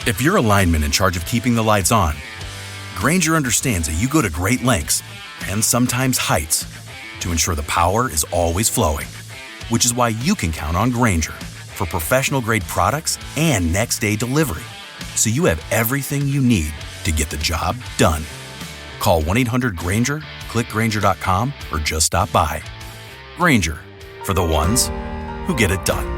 If you're a lineman in charge of keeping the lights on, Grainger understands that you go to great lengths and sometimes heights to ensure the power is always flowing, which is why you can count on Grainger for professional-grade products and next-day delivery, so you have everything you need to get the job done. Call 1-800-GRAINGER, click Grainger.com, or just stop by. Grainger, for the ones who get it done.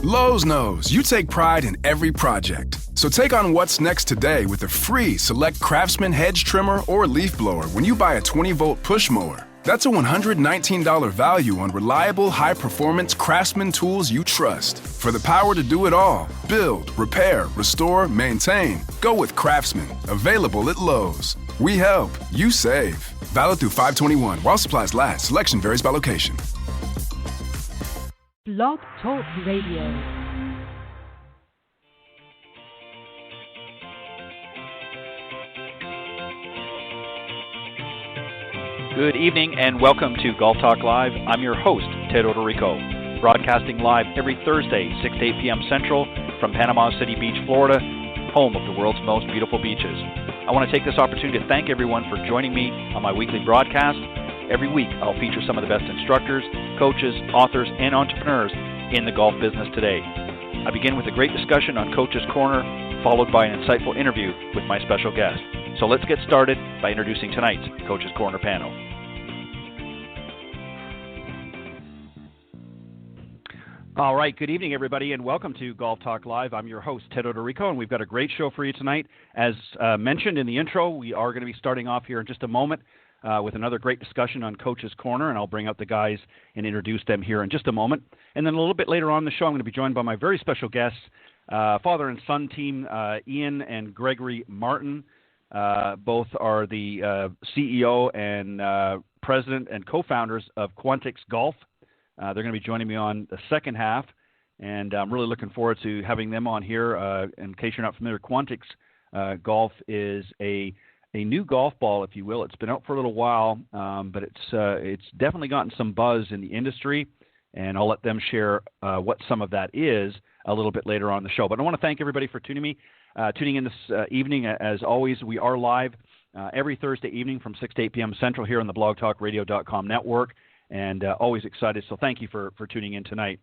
Lowe's knows you take pride in every project. So take on what's next today with a free Select Craftsman hedge trimmer or leaf blower when you buy a 20-volt push mower. That's a $119 value on reliable, high-performance Craftsman tools you trust. For the power to do it all, build, repair, restore, maintain, go with Craftsman. Available at Lowe's. We help, you save. Valid through 5/21 while supplies last. Selection varies by location. Blog Talk Radio. Good evening and welcome to Golf Talk Live. I'm your host, Ted Odorico, broadcasting live every Thursday, 6 to 8 p.m. Central from Panama City Beach, Florida, home of the world's most beautiful beaches. I want to take this opportunity to thank everyone for joining me on my weekly broadcast. Every week, I'll feature some of the best instructors, coaches, authors, and entrepreneurs in the golf business today. I begin with a great discussion on Coach's Corner, followed by an insightful interview with my special guest. So let's get started by introducing tonight's Coach's Corner panel. All right, good evening, everybody, and welcome to Golf Talk Live. I'm your host, Ted Odorico, and we've got a great show for you tonight. As mentioned in the intro, we are going to be starting off here in just a moment with another great discussion on Coach's Corner, and I'll bring up the guys and introduce them here in just a moment. And then a little bit later on in the show, I'm going to be joined by my very special guests, father and son team, Ian and Gregory Martin. Both are the CEO and president and co-founders of Quantix Golf. They're going to be joining me on the second half, and I'm really looking forward to having them on here. In case you're not familiar, Quantix Golf is a new golf ball, if you will. It's been out for a little while, but it's definitely gotten some buzz in the industry, and I'll let them share what some of that is a little bit later on in the show. But I want to thank everybody for tuning in this evening. As always, we are live every Thursday evening from 6 to 8 p.m. Central here on the blogtalkradio.com network, and always excited. So thank you for tuning in tonight.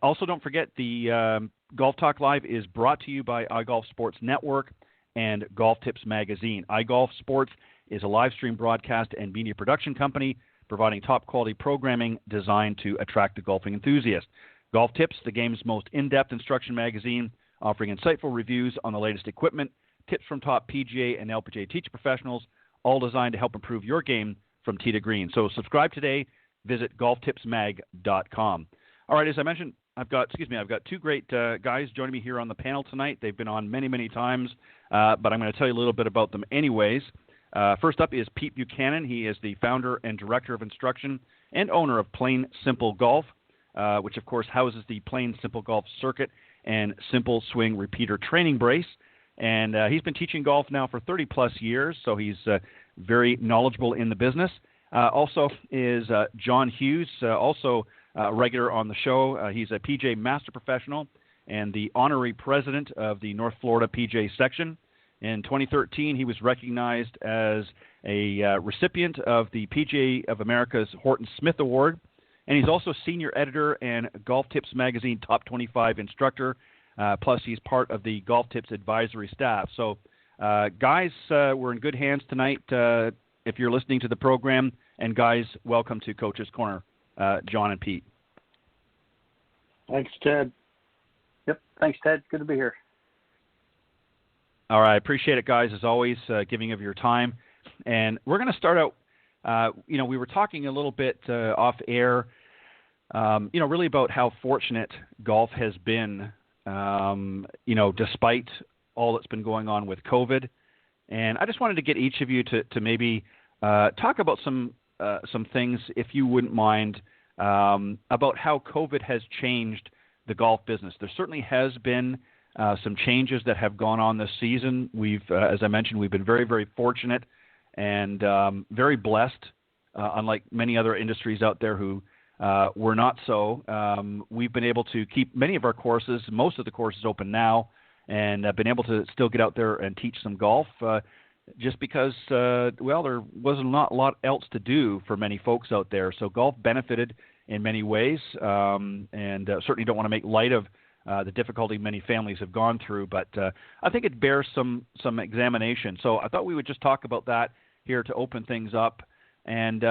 Also, don't forget the Golf Talk Live is brought to you by iGolf Sports Network and Golf Tips Magazine. iGolf Sports is a live stream broadcast and media production company providing top-quality programming designed to attract the golfing enthusiast. Golf Tips, the game's most in-depth instruction magazine, offering insightful reviews on the latest equipment, tips from top PGA and LPGA teacher professionals, all designed to help improve your game from tee to green. So subscribe today. Visit golftipsmag.com. All right, as I mentioned, I've got two great guys joining me here on the panel tonight. They've been on many, many times, but I'm going to tell you a little bit about them anyways. First up is Pete Buchanan. He is the founder and director of instruction and owner of Plain Simple Golf, which, of course, houses the Plain Simple Golf Circuit and Simple Swing Repeater Training Brace. And he's been teaching golf now for 30-plus years, so he's very knowledgeable in the business. Also is John Hughes, also regular on the show. He's a PGA Master Professional and the honorary president of the North Florida PGA section. In 2013, he was recognized as a recipient of the PGA of America's Horton Smith Award, and he's also senior editor and Golf Tips Magazine Top 25 instructor, plus he's part of the Golf Tips advisory staff. So, guys, we're in good hands tonight if you're listening to the program. And guys, welcome to Coach's Corner, John and Pete. Thanks, Ted. Yep, thanks, Ted. Good to be here. All right, appreciate it, guys, as always, giving of your time. And we're going to start out, we were talking a little bit off air, really about how fortunate golf has been, despite all that's been going on with COVID. And I just wanted to get each of you to maybe talk about some things, if you wouldn't mind, about how COVID has changed the golf business. There certainly has been some changes that have gone on this season. We've, as I mentioned, we've been very, very fortunate and very blessed, unlike many other industries out there who we're not so. We've been able to keep many of our courses, most of the courses open now, and been able to still get out there and teach some golf just because, there was not a lot else to do for many folks out there. So golf benefited in many ways, and certainly don't want to make light of the difficulty many families have gone through, but I think it bears some examination. So I thought we would just talk about that here to open things up. And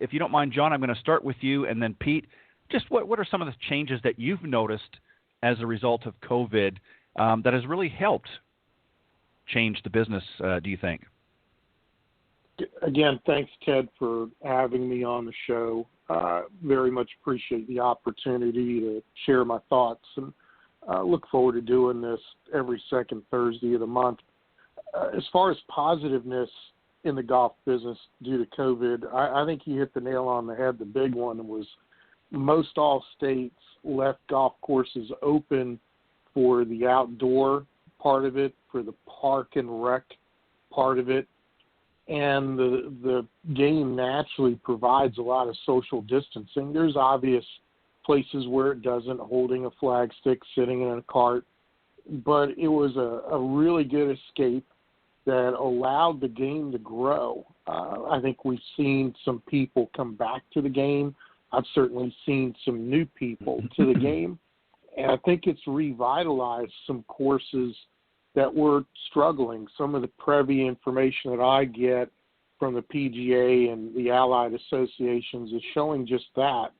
if you don't mind, John, I'm going to start with you, and then Pete, just what are some of the changes that you've noticed as a result of COVID that has really helped change the business, do you think? Again, thanks, Ted, for having me on the show. Very much appreciate the opportunity to share my thoughts, and look forward to doing this every second Thursday of the month. As far as positiveness in the golf business due to COVID, I think you hit the nail on the head. The big one was most all states left golf courses open for the outdoor part of it, for the park and rec part of it, and the game naturally provides a lot of social distancing. There's obvious places where it doesn't, holding a flag stick, sitting in a cart, but it was a really good escape that allowed the game to grow. I think we've seen some people come back to the game. I've certainly seen some new people to the game, and I think it's revitalized some courses that were struggling. Some of the Prevy information that I get from the PGA and the allied associations is showing just that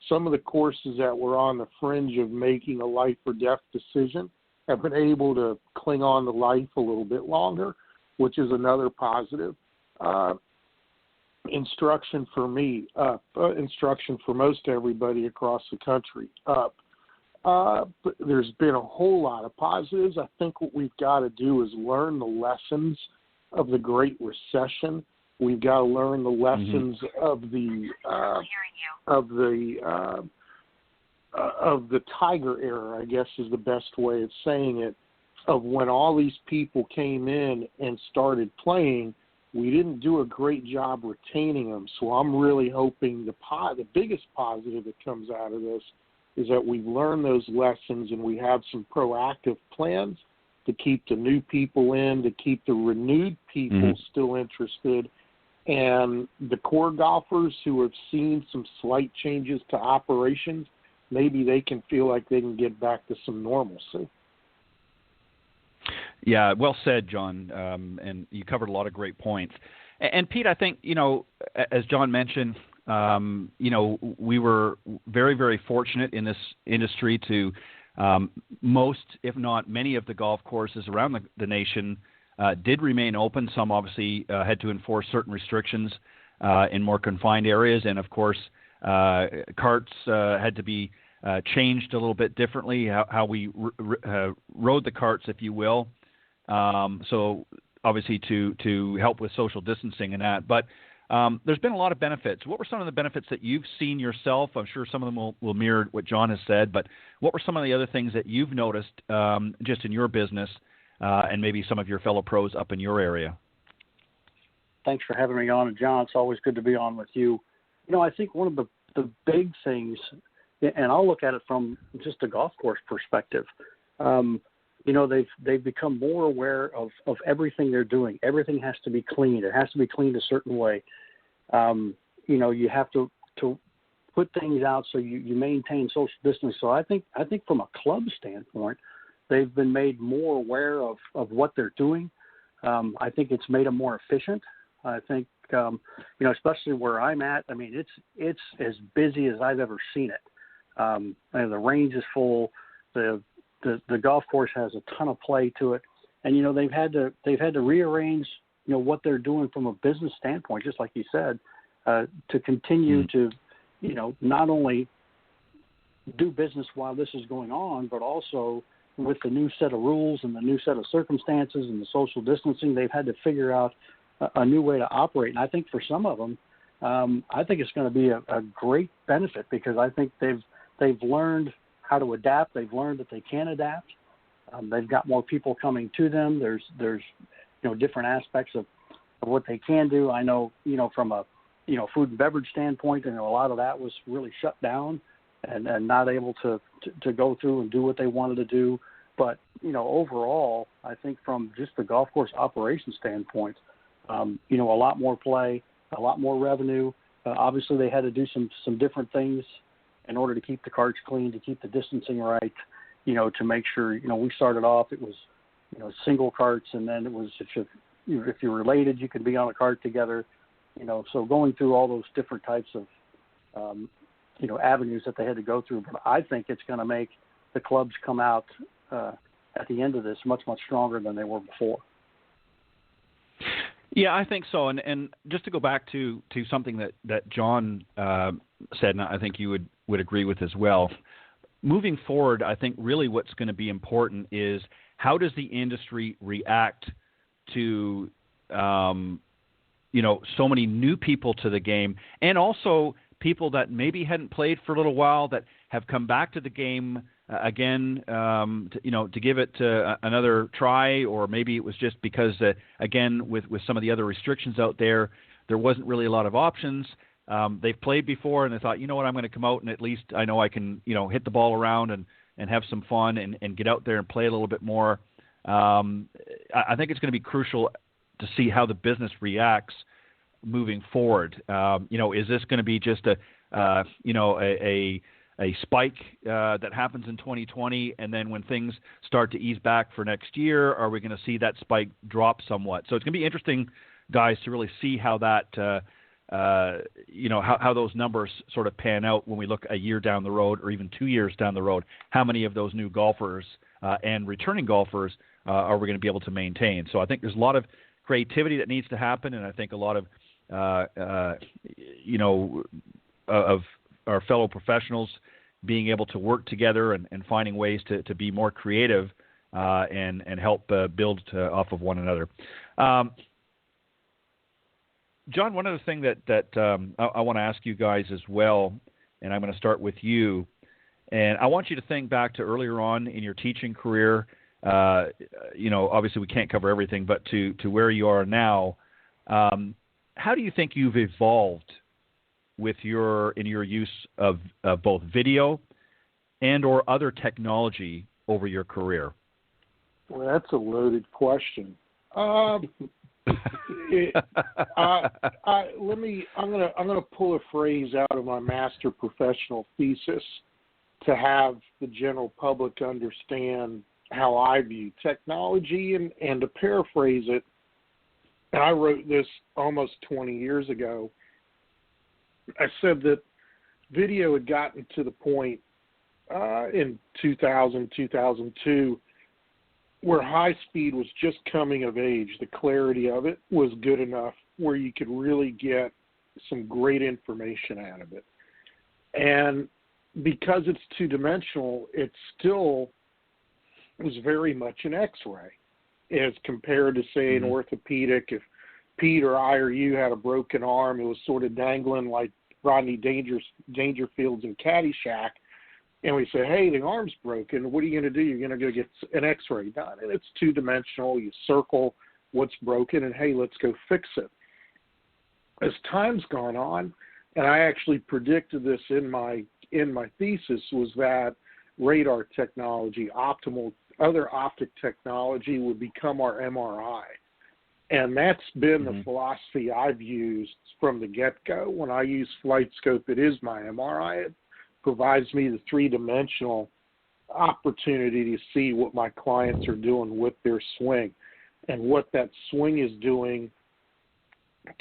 some of the courses that were on the fringe of making a life or death decision have been able to cling on to life a little bit longer, which is another positive. Instruction for me up, instruction for most everybody across the country up. But there's been a whole lot of positives. I think what we've got to do is learn the lessons of the Great Recession. We've got to learn the lessons of the Tiger era, I guess is the best way of saying it, of when all these people came in and started playing. We didn't do a great job retaining them. So I'm really hoping the biggest positive that comes out of this is that we've learned those lessons and we have some proactive plans to keep the new people in, to keep the renewed people still interested. And the core golfers who have seen some slight changes to operations, maybe they can feel like they can get back to some normalcy. Yeah, well said, John. And you covered a lot of great points. And Pete, I think, as John mentioned, we were very, very fortunate in this industry to most, if not many, of the golf courses around the nation did remain open. Some obviously had to enforce certain restrictions in more confined areas. And, of course, carts had to be changed a little bit differently, how we rode the carts, if you will. So obviously to help with social distancing and that. But there's been a lot of benefits. What were some of the benefits that you've seen yourself? I'm sure some of them will mirror what John has said, but what were some of the other things that you've noticed just in your business and maybe some of your fellow pros up in your area? Thanks for having me on. And John, it's always good to be on with you. I think one of the big things, and I'll look at it from just a golf course perspective, they've become more aware of everything they're doing. Everything has to be cleaned. It has to be cleaned a certain way. You have to put things out so you maintain social distancing. So I think from a club standpoint, they've been made more aware of what they're doing. I think it's made them more efficient. I think, especially where I'm at, I mean, it's as busy as I've ever seen it. And the range is full. The golf course has a ton of play to it, and they've had to rearrange what they're doing from a business standpoint, just like you said, to continue to not only do business while this is going on, but also with the new set of rules and the new set of circumstances and the social distancing, they've had to figure out a new way to operate. And I think for some of them, I think it's going to be a great benefit because I think they've learned how to adapt. They've learned that they can adapt. They've got more people coming to them. There's different aspects of what they can do. I know, from a food and beverage standpoint, and a lot of that was really shut down and not able to go through and do what they wanted to do. But, overall, I think from just the golf course operation standpoint, a lot more play, a lot more revenue. Obviously, they had to do some different things in order to keep the carts clean, to keep the distancing right, to make sure, we started off, it was, single carts, and then it was if you're related, you could be on a cart together, so going through all those different types of, avenues that they had to go through. But I think it's going to make the clubs come out at the end of this much, much stronger than they were before. Yeah, I think so. And just to go back to something that John said, and I think you would agree with as well, moving forward, I think really what's going to be important is how does the industry react to, so many new people to the game, and also people that maybe hadn't played for a little while that have come back to the game again, to give it another try, or maybe it was just because, again, with some of the other restrictions out there wasn't really a lot of options. They've played before, and they thought, you know what, I'm going to come out and at least I know I can, hit the ball around and have some fun and get out there and play a little bit more. I think it's going to be crucial to see how the business reacts moving forward. Is this going to be just a spike that happens in 2020, and then when things start to ease back for next year, are we going to see that spike drop somewhat? So it's going to be interesting, guys, to really see how that, how those numbers sort of pan out when we look a year down the road, or even 2 years down the road. How many of those new golfers and returning golfers are we going to be able to maintain? So I think there's a lot of creativity that needs to happen, and I think a lot of of our fellow professionals being able to work together and finding ways to be more creative and help build off of one another. John, one other thing that I want to ask you guys as well, and I'm going to start with you, and I want you to think back to earlier on in your teaching career. Obviously we can't cover everything, but to where you are now, how do you think you've evolved in your use of both video and or other technology over your career? Well, that's a loaded question. I'm gonna pull a phrase out of my master professional thesis to have the general public understand how I view technology, and to paraphrase it, and I wrote this almost 20 years ago. I said that video had gotten to the point in 2000, 2002, where high speed was just coming of age. The clarity of it was good enough where you could really get some great information out of it. And because it's two-dimensional, it still was very much an X-ray as compared to, say, an orthopedic. If Pete or I or you had a broken arm, it was sort of dangling like Rodney Dangerfield's in Caddyshack, and we say, hey, the arm's broken. What are you going to do? You're going to go get an X-ray done. And it's two-dimensional. You circle what's broken, and, hey, let's go fix it. As time's gone on, and I actually predicted this in my thesis, was that radar technology, other optic technology would become our MRI. And that's been the philosophy I've used from the get-go. When I use FlightScope, it is my MRI. It provides me the three-dimensional opportunity to see what my clients are doing with their swing. And what that swing is doing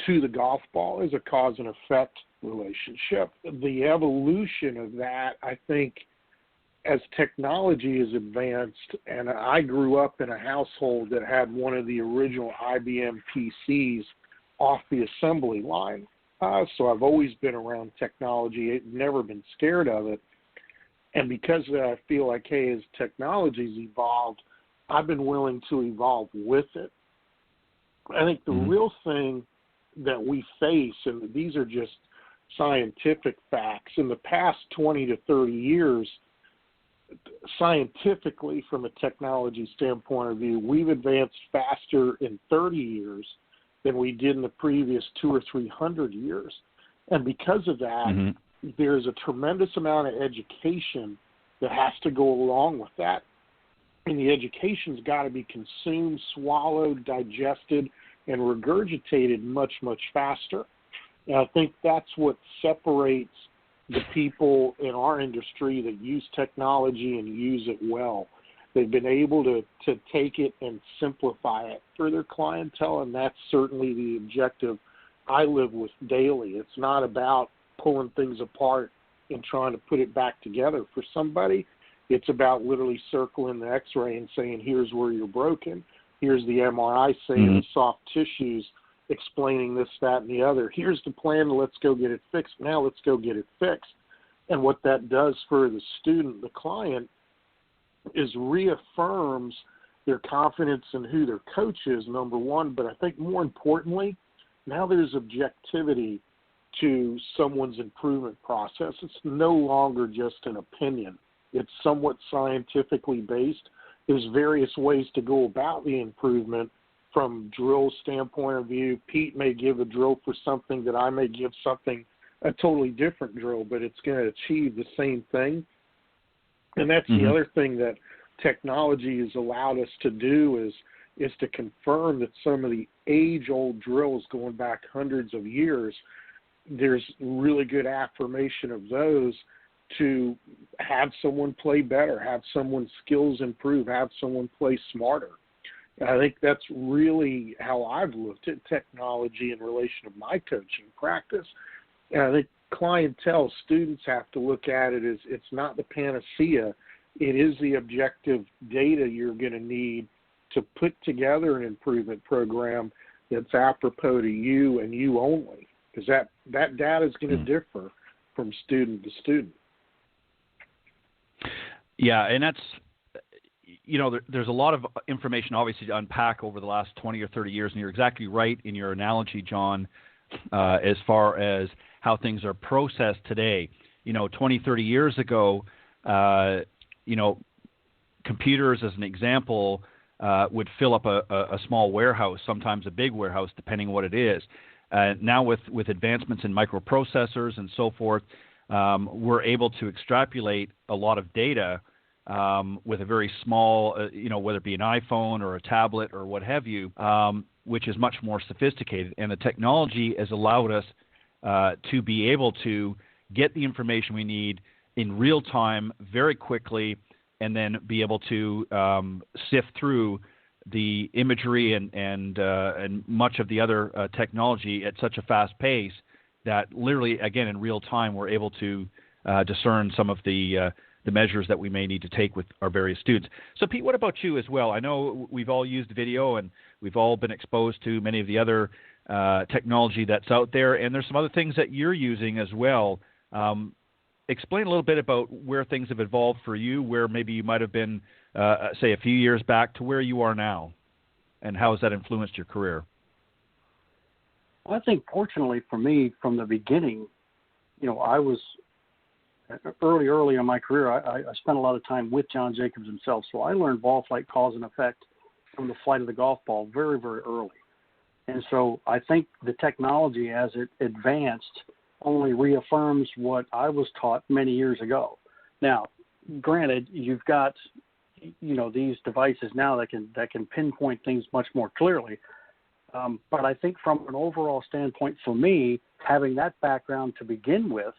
to the golf ball is a cause and effect relationship. The evolution of that, I think, as technology has advanced, and I grew up in a household that had one of the original IBM PCs off the assembly line. So I've always been around technology, never been scared of it. And because I feel like, hey, as technology's evolved, I've been willing to evolve with it. I think the real thing that we face, and these are just scientific facts, in the past 20 to 30 years, scientifically, from a technology standpoint of view, we've advanced faster in 30 years than we did in the previous 200 or 300 years. And because of that, there's a tremendous amount of education that has to go along with that. And the education's got to be consumed, swallowed, digested, and regurgitated much, much faster. And I think that's what separates the people in our industry that use technology and use it well. They've been able to take it and simplify it for their clientele, and that's certainly the objective I live with daily. It's not about pulling things apart and trying to put it back together for somebody. It's about literally circling the x-ray and saying, here's where you're broken. Here's the MRI saying the soft tissues, explaining this, that, and the other. Here's the plan. Let's go get it fixed. Now let's go get it fixed. And what that does for the student, the client, is reaffirms their confidence in who their coach is, number one. But I think more importantly, now there's objectivity to someone's improvement process. It's no longer just an opinion. It's somewhat scientifically based. There's various ways to go about the improvement from drill standpoint of view. Pete may give a drill for something that I may give something, a totally different drill, but it's going to achieve the same thing. And that's the other thing that technology has allowed us to do is to confirm that some of the age-old drills going back hundreds of years, there's really good affirmation of those to have someone play better, have someone's skills improve, have someone play smarter. And I think that's really how I've looked at technology in relation to my coaching practice. And I think clientele, students have to look at it as it's not the panacea. It is the objective data you're going to need to put together an improvement program that's apropos to you and you only, because that data is going to differ from student to student. Yeah, and that's, there's a lot of information obviously to unpack over the last 20 or 30 years, and you're exactly right in your analogy, John, as far as how things are processed today. 20, 30 years ago, computers, as an example, would fill up a small warehouse, sometimes a big warehouse, depending on what it is. Now with advancements in microprocessors and so forth, we're able to extrapolate a lot of data with a very small, whether it be an iPhone or a tablet or what have you, which is much more sophisticated. And the technology has allowed us to be able to get the information we need in real time very quickly, and then be able to sift through the imagery and much of the other technology at such a fast pace that literally, again, in real time, we're able to discern some of the measures that we may need to take with our various students. So, Pete, what about you as well? I know we've all used video and we've all been exposed to many of the other technology that's out there, and there's some other things that you're using as well. Explain a little bit about where things have evolved for you, where maybe you might have been, say, a few years back to where you are now, and how has that influenced your career? I think, fortunately for me, from the beginning, I was early in my career. I spent a lot of time with John Jacobs himself, so I learned ball flight cause and effect from the flight of the golf ball very, very early. And so I think the technology, as it advanced, only reaffirms what I was taught many years ago. Now, granted, you've got these devices now that can pinpoint things much more clearly. But I think from an overall standpoint, for me, having that background to begin with,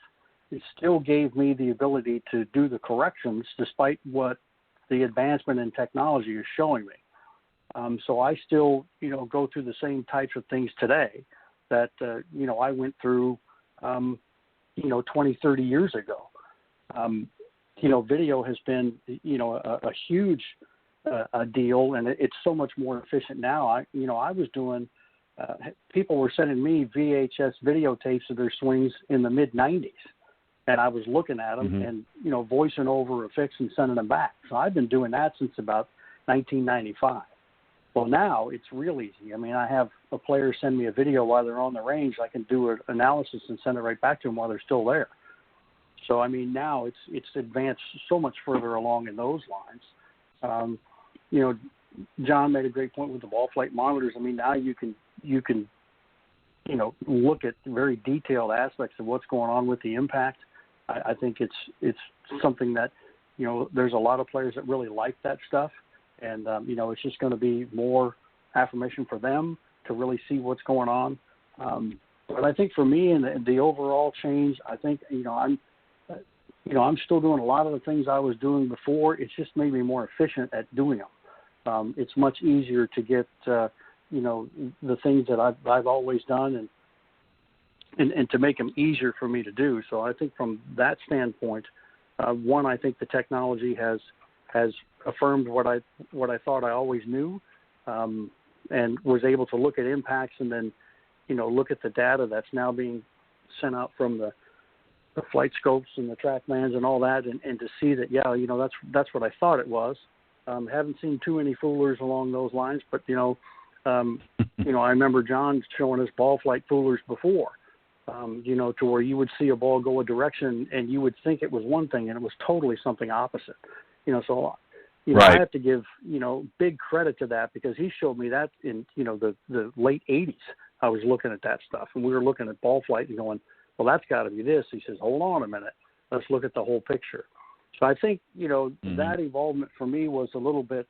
it still gave me the ability to do the corrections despite what the advancement in technology is showing me. So I still, go through the same types of things today that, I went through, 20, 30 years ago. Video has been, a huge deal, and it's so much more efficient now. I was doing, people were sending me VHS videotapes of their swings in the mid-'90s, and I was looking at them and, voicing over a fix and sending them back. So I've been doing that since about 1995. Well, now it's real easy. I mean, I have a player send me a video while they're on the range. I can do an analysis and send it right back to them while they're still there. So, I mean, now it's advanced so much further along in those lines. John made a great point with the ball flight monitors. I mean, now you can look at very detailed aspects of what's going on with the impact. I think it's something that, there's a lot of players that really like that stuff. And, it's just going to be more affirmation for them to really see what's going on. But I think for me and the overall change, I think, I'm still doing a lot of the things I was doing before. It's just made me more efficient at doing them. It's much easier to get, the things that I've always done and to make them easier for me to do. So I think from that standpoint, one, I think the technology has affirmed what I thought I always knew, and was able to look at impacts and then, look at the data that's now being sent out from the flight scopes and the TrackMans and all that, and to see that, that's what I thought it was. Haven't seen too many foolers along those lines, but I remember John showing us ball flight foolers before, to where you would see a ball go a direction and you would think it was one thing and it was totally something opposite. So right. I have to give, big credit to that, because he showed me that in, the late 80s. I was looking at that stuff, and we were looking at ball flight and going, well, that's got to be this. He says, hold on a minute. Let's look at the whole picture. So I think, that involvement for me was a little bit,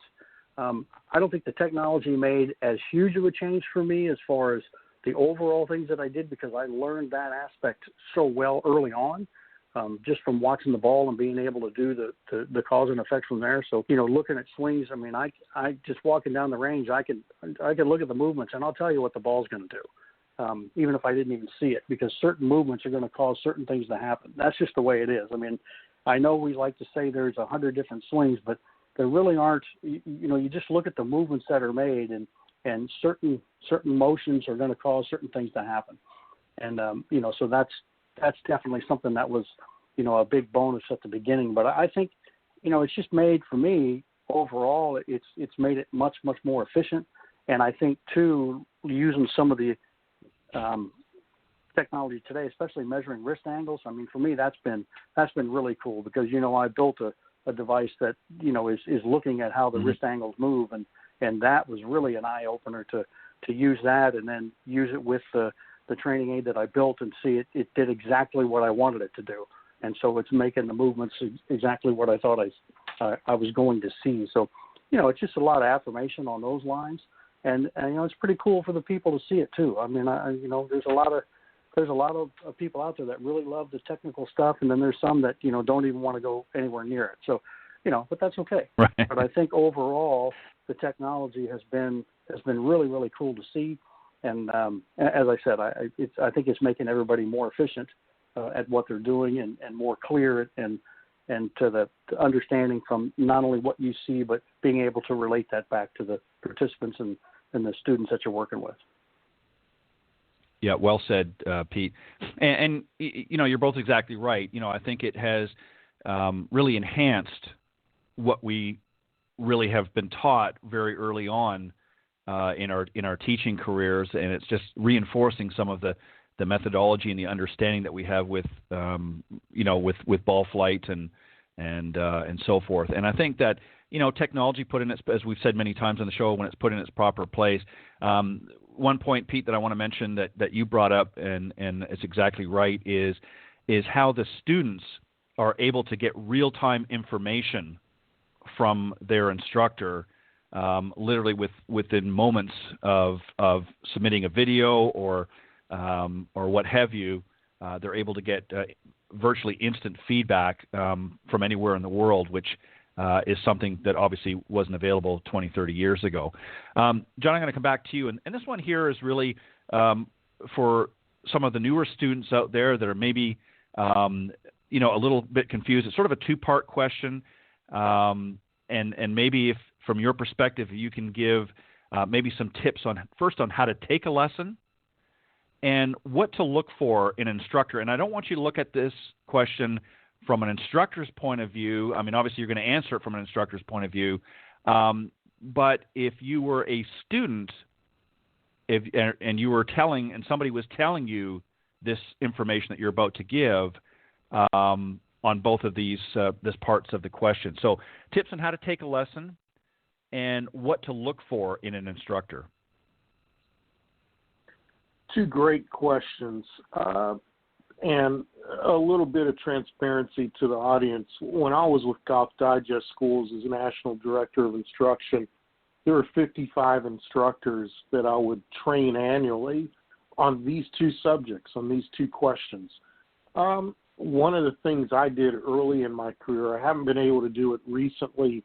I don't think the technology made as huge of a change for me as far as the overall things that I did, because I learned that aspect so well early on, just from watching the ball and being able to do the cause and effect from there. So, looking at swings, I mean, I just walking down the range, I can look at the movements and I'll tell you what the ball's going to do, even if I didn't even see it, because certain movements are going to cause certain things to happen. That's just the way it is. I mean, I know we like to say there's 100 different swings, but there really aren't. You just look at the movements that are made, and certain motions are going to cause certain things to happen. And, so that's definitely something that was, a big bonus at the beginning. But I think, it's just made, for me, overall, it's made it much, much more efficient. And I think, too, using some of the technology today, especially measuring wrist angles, I mean, for me, that's been really cool, because, I built a device that, is looking at how the wrist angles move. And that was really an eye-opener to use that, and then use it with the training aid that I built, and see it did exactly what I wanted it to do. And so it's making the movements exactly what I thought I was going to see. So, it's just a lot of affirmation on those lines. And it's pretty cool for the people to see it too. I mean, there's a lot of people out there that really love the technical stuff, and then there's some that, don't even want to go anywhere near it. So, but that's okay. Right. But I think overall the technology has been really, really cool to see. And as I said, I think it's making everybody more efficient at what they're doing, and more clear, and to the understanding from not only what you see, but being able to relate that back to the participants and the students that you're working with. Yeah, well said, Pete. And you're both exactly right. I think it has really enhanced what we really have been taught very early on in our teaching careers, and it's just reinforcing some of the methodology and the understanding that we have with with ball flight and so forth. And I think that technology put in its, as we've said many times on the show, when it's put in its proper place. One point, Pete, that I want to mention that you brought up, and it's exactly right, is how the students are able to get real-time information from their instructor, literally within moments of submitting a video or what have you. They're able to get virtually instant feedback from anywhere in the world, which is something that obviously wasn't available 20, 30 years ago. John, I'm going to come back to you. And this one here is really for some of the newer students out there that are maybe a little bit confused. It's sort of a two-part question. And maybe if from your perspective you can give maybe some tips on how to take a lesson and what to look for in an instructor. And I don't want you to look at this question from an instructor's point of view. I mean, obviously you're going to answer it from an instructor's point of view. But if you were a student, and you were and somebody was telling you this information that you're about to give on both of these parts of the question. So tips on how to take a lesson and what to look for in an instructor. two great questions. And a little bit of transparency to the audience. When I was with Golf Digest Schools as National Director of Instruction, there were 55 instructors that I would train annually on these two subjects, on these two questions. One of the things I did early in my career, I haven't been able to do it recently,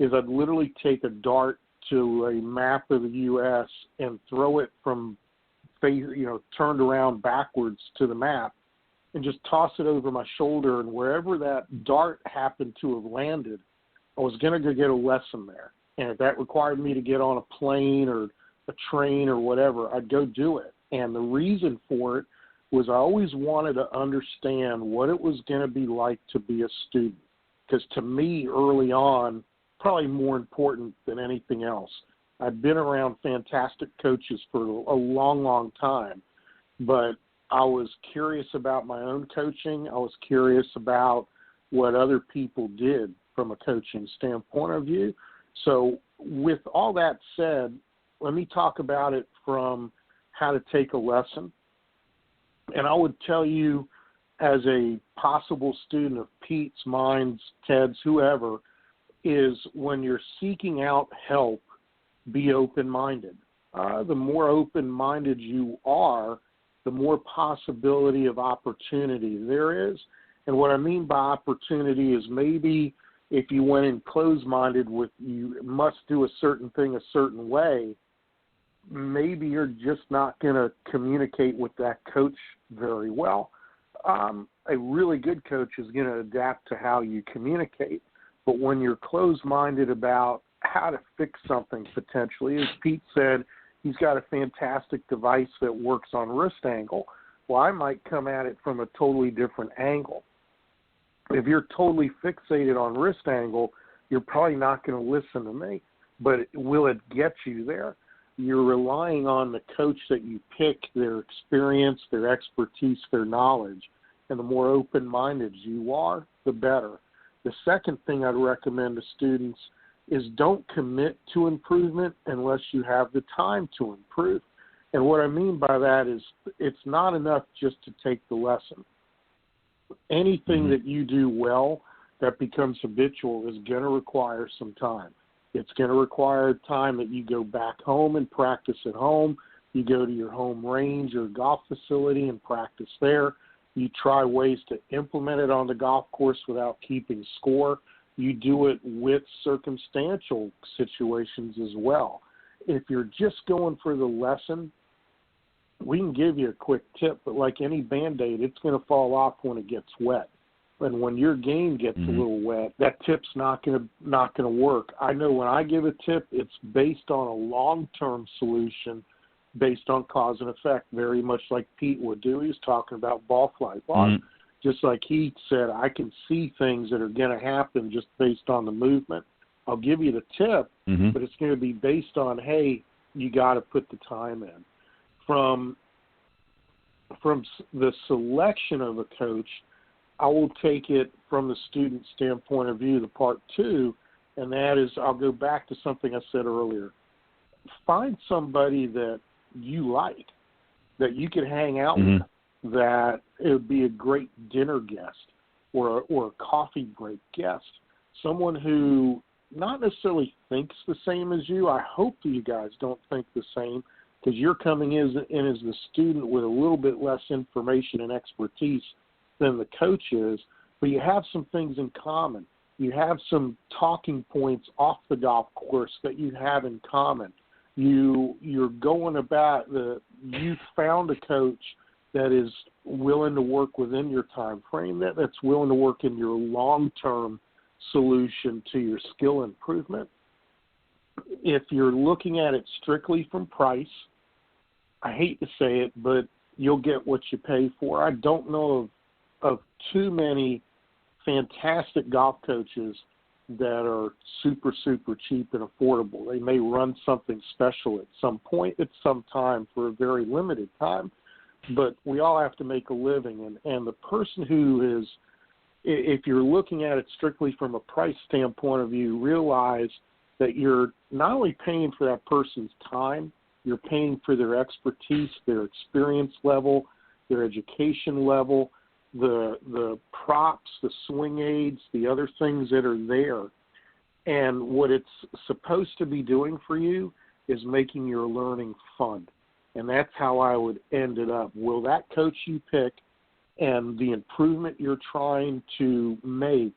is I'd literally take a dart to a map of the U.S. and throw it from turned around backwards to the map and just toss it over my shoulder, and wherever that dart happened to have landed, I was going to go get a lesson there. And if that required me to get on a plane or a train or whatever, I'd go do it. And the reason for it was I always wanted to understand what it was going to be like to be a student. Because to me, early on, probably more important than anything else, I'd been around fantastic coaches for a long, long time, but I was curious about my own coaching. I was curious about what other people did from a coaching standpoint of view. So with all that said, let me talk about it from how to take a lesson. And I would tell you, as a possible student of Pete's, mine's, Ted's, whoever, is when you're seeking out help, be open-minded. The more open-minded you are, the more possibility of opportunity there is. And what I mean by opportunity is maybe if you went in closed-minded with you must do a certain thing a certain way, maybe you're just not going to communicate with that coach very well. A really good coach is going to adapt to how you communicate. But when you're closed-minded about how to fix something potentially, as Pete said, he's got a fantastic device that works on wrist angle. Well, I might come at it from a totally different angle. If you're totally fixated on wrist angle, you're probably not going to listen to me. But will it get you there? You're relying on the coach that you pick, their experience, their expertise, their knowledge. And the more open-minded you are, the better. The second thing I'd recommend to students is don't commit to improvement unless you have the time to improve. And what I mean by that is it's not enough just to take the lesson. Anything that you do well that becomes habitual is going to require some time. It's going to require time that you go back home and practice at home. You go to your home range or golf facility and practice there. You try ways to implement it on the golf course without keeping score. You do it with circumstantial situations as well. If you're just going for the lesson, we can give you a quick tip, but like any Band-Aid, it's going to fall off when it gets wet. And when your game gets a little wet, that tip's not going to work. I know when I give a tip, it's based on a long-term solution, based on cause and effect, very much like Pete would do. He was talking about ball flight. Just like he said, I can see things that are going to happen just based on the movement. I'll give you the tip, but it's going to be based on, hey, you got to put the time in. From the selection of a coach, I will take it from the student standpoint of view, the part two, and that is I'll go back to something I said earlier. Find somebody that you like, that you can hang out with, that it would be a great dinner guest or a coffee break guest, someone who not necessarily thinks the same as you. I hope that you guys don't think the same, because you're coming in as the student with a little bit less information and expertise than the coach is, but you have some things in common. You have some talking points off the golf course that you have in common. You're going about you found a coach that is willing to work within your time frame, that's willing to work in your long-term solution to your skill improvement. If you're looking at it strictly from price, I hate to say it, but you'll get what you pay for. I don't know of too many fantastic golf coaches that are super, super cheap and affordable. They may run something special at some point, at some time, for a very limited time, but we all have to make a living. And the person who is, if you're looking at it strictly from a price standpoint of view, realize that you're not only paying for that person's time, You're paying for their expertise, their experience level, their education level, the props, the swing aids, the other things that are there. And what it's supposed to be doing for you is making your learning fun. And that's how I would end it up. Will that coach you pick and the improvement you're trying to make,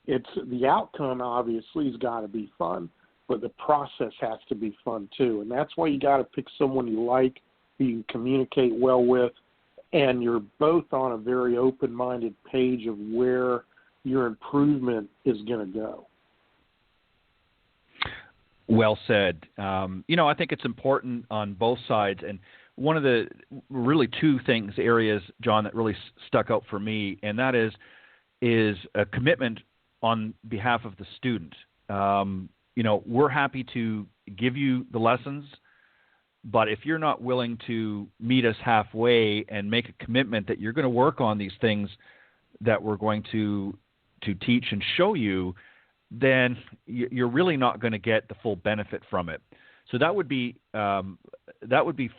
it's the outcome obviously has got to be fun, but the process has to be fun too. And that's why you got to pick someone you like, who you can communicate well with, and you're both on a very open-minded page of where your improvement is going to go. Well said. I think it's important on both sides. And one of the really two areas, John, that really stuck out for me, and that is a commitment on behalf of the student. We're happy to give you the lessons, but if you're not willing to meet us halfway and make a commitment that you're going to work on these things that we're going to teach and show you, then you're really not going to get the full benefit from it. So that would be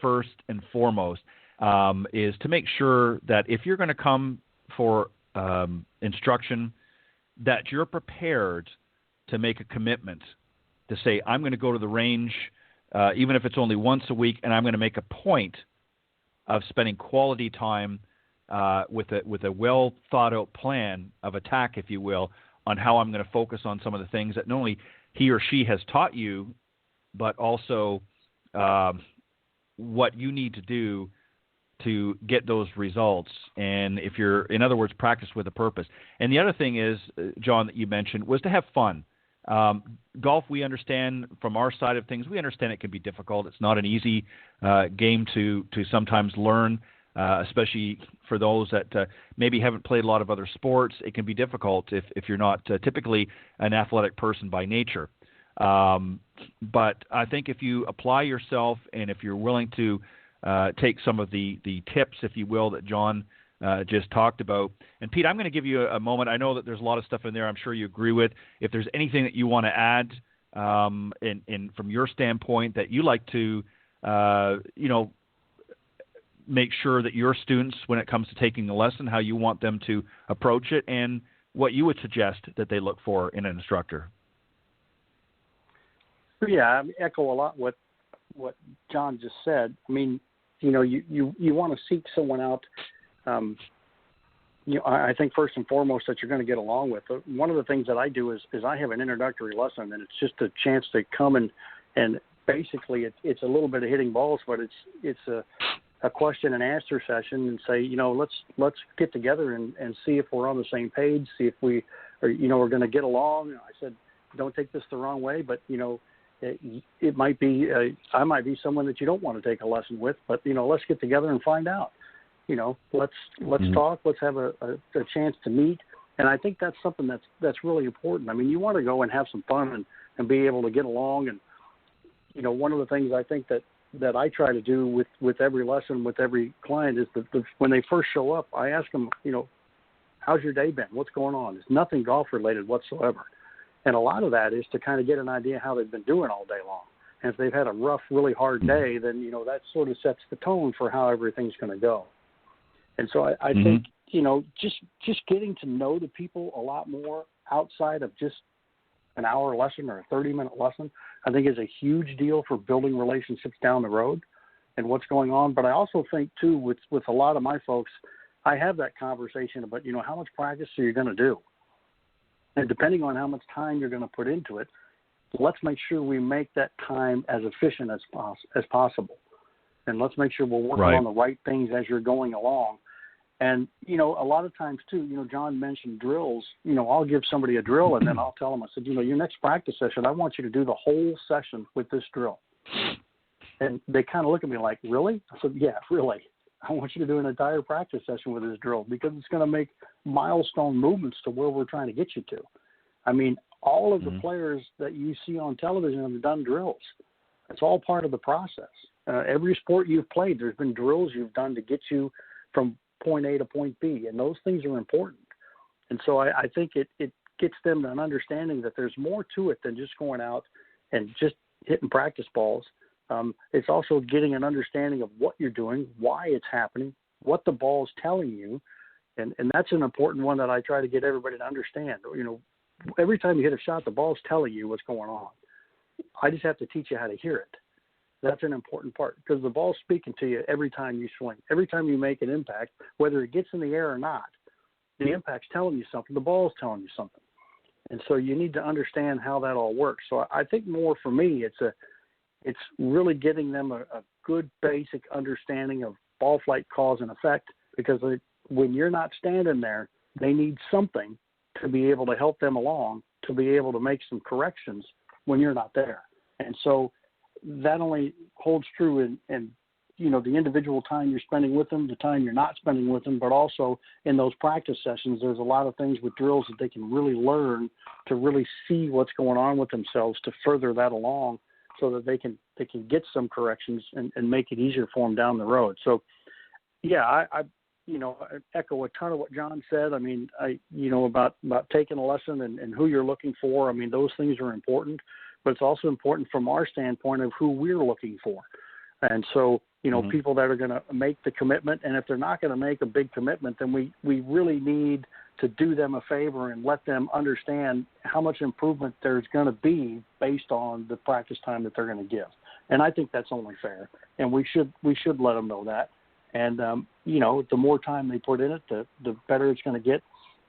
first and foremost, is to make sure that if you're going to come for instruction, that you're prepared to make a commitment to say, I'm going to go to the range, even if it's only once a week, and I'm going to make a point of spending quality time with a well thought out plan of attack, if you will, on how I'm going to focus on some of the things that not only he or she has taught you, but also what you need to do to get those results. And if you're, in other words, practice with a purpose. And the other thing is, John, that you mentioned, was to have fun. Golf, we understand from our side of things, we understand it can be difficult. It's not an easy game to sometimes learn. Especially for those that maybe haven't played a lot of other sports. It can be difficult if you're not typically an athletic person by nature. But I think if you apply yourself and if you're willing to take some of the tips, if you will, that John just talked about. And Pete, I'm going to give you a moment. I know that there's a lot of stuff in there I'm sure you agree with. If there's anything that you want to add in from your standpoint that you like to, make sure that your students, when it comes to taking the lesson, how you want them to approach it and what you would suggest that they look for in an instructor. Yeah, I echo a lot what John just said. I mean, you want to seek someone out, I think first and foremost that you're going to get along with. One of the things that I do is I have an introductory lesson, and it's just a chance to come and basically it's a little bit of hitting balls, but it's a question and answer session and say, let's get together and see if we're on the same page, see if we're going to get along. I said, don't take this the wrong way, but it might be, I might be someone that you don't want to take a lesson with, but let's get together and find out. Let's talk, let's have a chance to meet. And I think that's something that's really important. I mean, you want to go and have some fun and be able to get along. And one of the things I think that I try to do with every lesson, with every client, is that when they first show up, I ask them, how's your day been? What's going on? It's nothing golf related whatsoever. And a lot of that is to kind of get an idea how they've been doing all day long. And if they've had a rough, really hard day, then, that sort of sets the tone for how everything's going to go. And so I think, just getting to know the people a lot more outside of just an hour lesson or a 30-minute lesson, I think is a huge deal for building relationships down the road and what's going on. But I also think, too, with a lot of my folks, I have that conversation about, how much practice are you going to do? And depending on how much time you're going to put into it, let's make sure we make that time as efficient as possible. And let's make sure we're working on the right things as you're going along. And, a lot of times, too, John mentioned drills. I'll give somebody a drill, and then I'll tell them, I said, your next practice session, I want you to do the whole session with this drill. And they kind of look at me like, really? I said, yeah, really. I want you to do an entire practice session with this drill because it's going to make milestone movements to where we're trying to get you to. I mean, all of the players that you see on television have done drills. It's all part of the process. Every sport you've played, there's been drills you've done to get you from point A to point B, and those things are important. And so I think it gets them to an understanding that there's more to it than just going out and just hitting practice balls. It's also getting an understanding of what you're doing, why it's happening, what the ball's telling you. And that's an important one that I try to get everybody to understand. Every time you hit a shot, the ball's telling you what's going on. I just have to teach you how to hear it. That's an important part because the ball's speaking to you every time you swing. Every time you make an impact, whether it gets in the air or not, the impact's telling you something. The ball's telling you something. And so you need to understand how that all works. So I think more for me, it's really getting them a good basic understanding of ball flight cause and effect, because when you're not standing there, they need something to be able to help them along, to be able to make some corrections when you're not there. And so that only holds true in the individual time you're spending with them, the time you're not spending with them, but also in those practice sessions, there's a lot of things with drills that they can really learn to really see what's going on with themselves to further that along so that they can get some corrections and make it easier for them down the road. So, yeah, I echo a ton of what John said. I mean, about taking a lesson and who you're looking for. I mean, those things are important, but it's also important from our standpoint of who we're looking for. And so, people that are going to make the commitment, and if they're not going to make a big commitment, then we really need to do them a favor and let them understand how much improvement there's going to be based on the practice time that they're going to give. And I think that's only fair, and we should let them know that. And, the more time they put in it, the better it's going to get.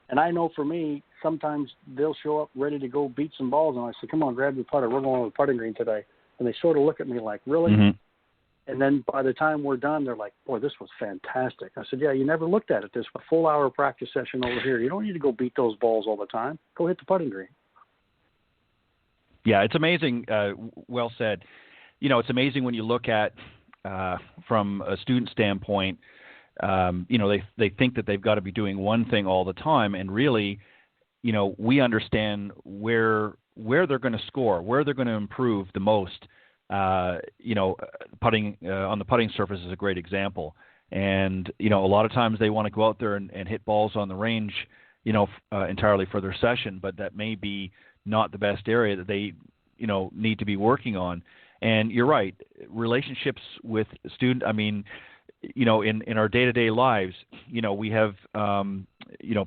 And I know for me, sometimes they'll show up ready to go beat some balls, and I say, come on, grab your putter. We're going to the putting green today. And they sort of look at me like, really? Mm-hmm. And then by the time we're done, they're like, boy, this was fantastic. I said, yeah, you never looked at it. This was a full hour practice session over here. You don't need to go beat those balls all the time. Go hit the putting green. Yeah, it's amazing. Well said. It's amazing when you look at from a student standpoint, they think that they've got to be doing one thing all the time. And really, we understand where they're going to score, where they're going to improve the most. Putting on the putting surface is a great example. And, a lot of times they want to go out there and hit balls on the range, entirely for their session, but that may be not the best area that they, need to be working on. And you're right, relationships with student, in our day-to-day lives, we have,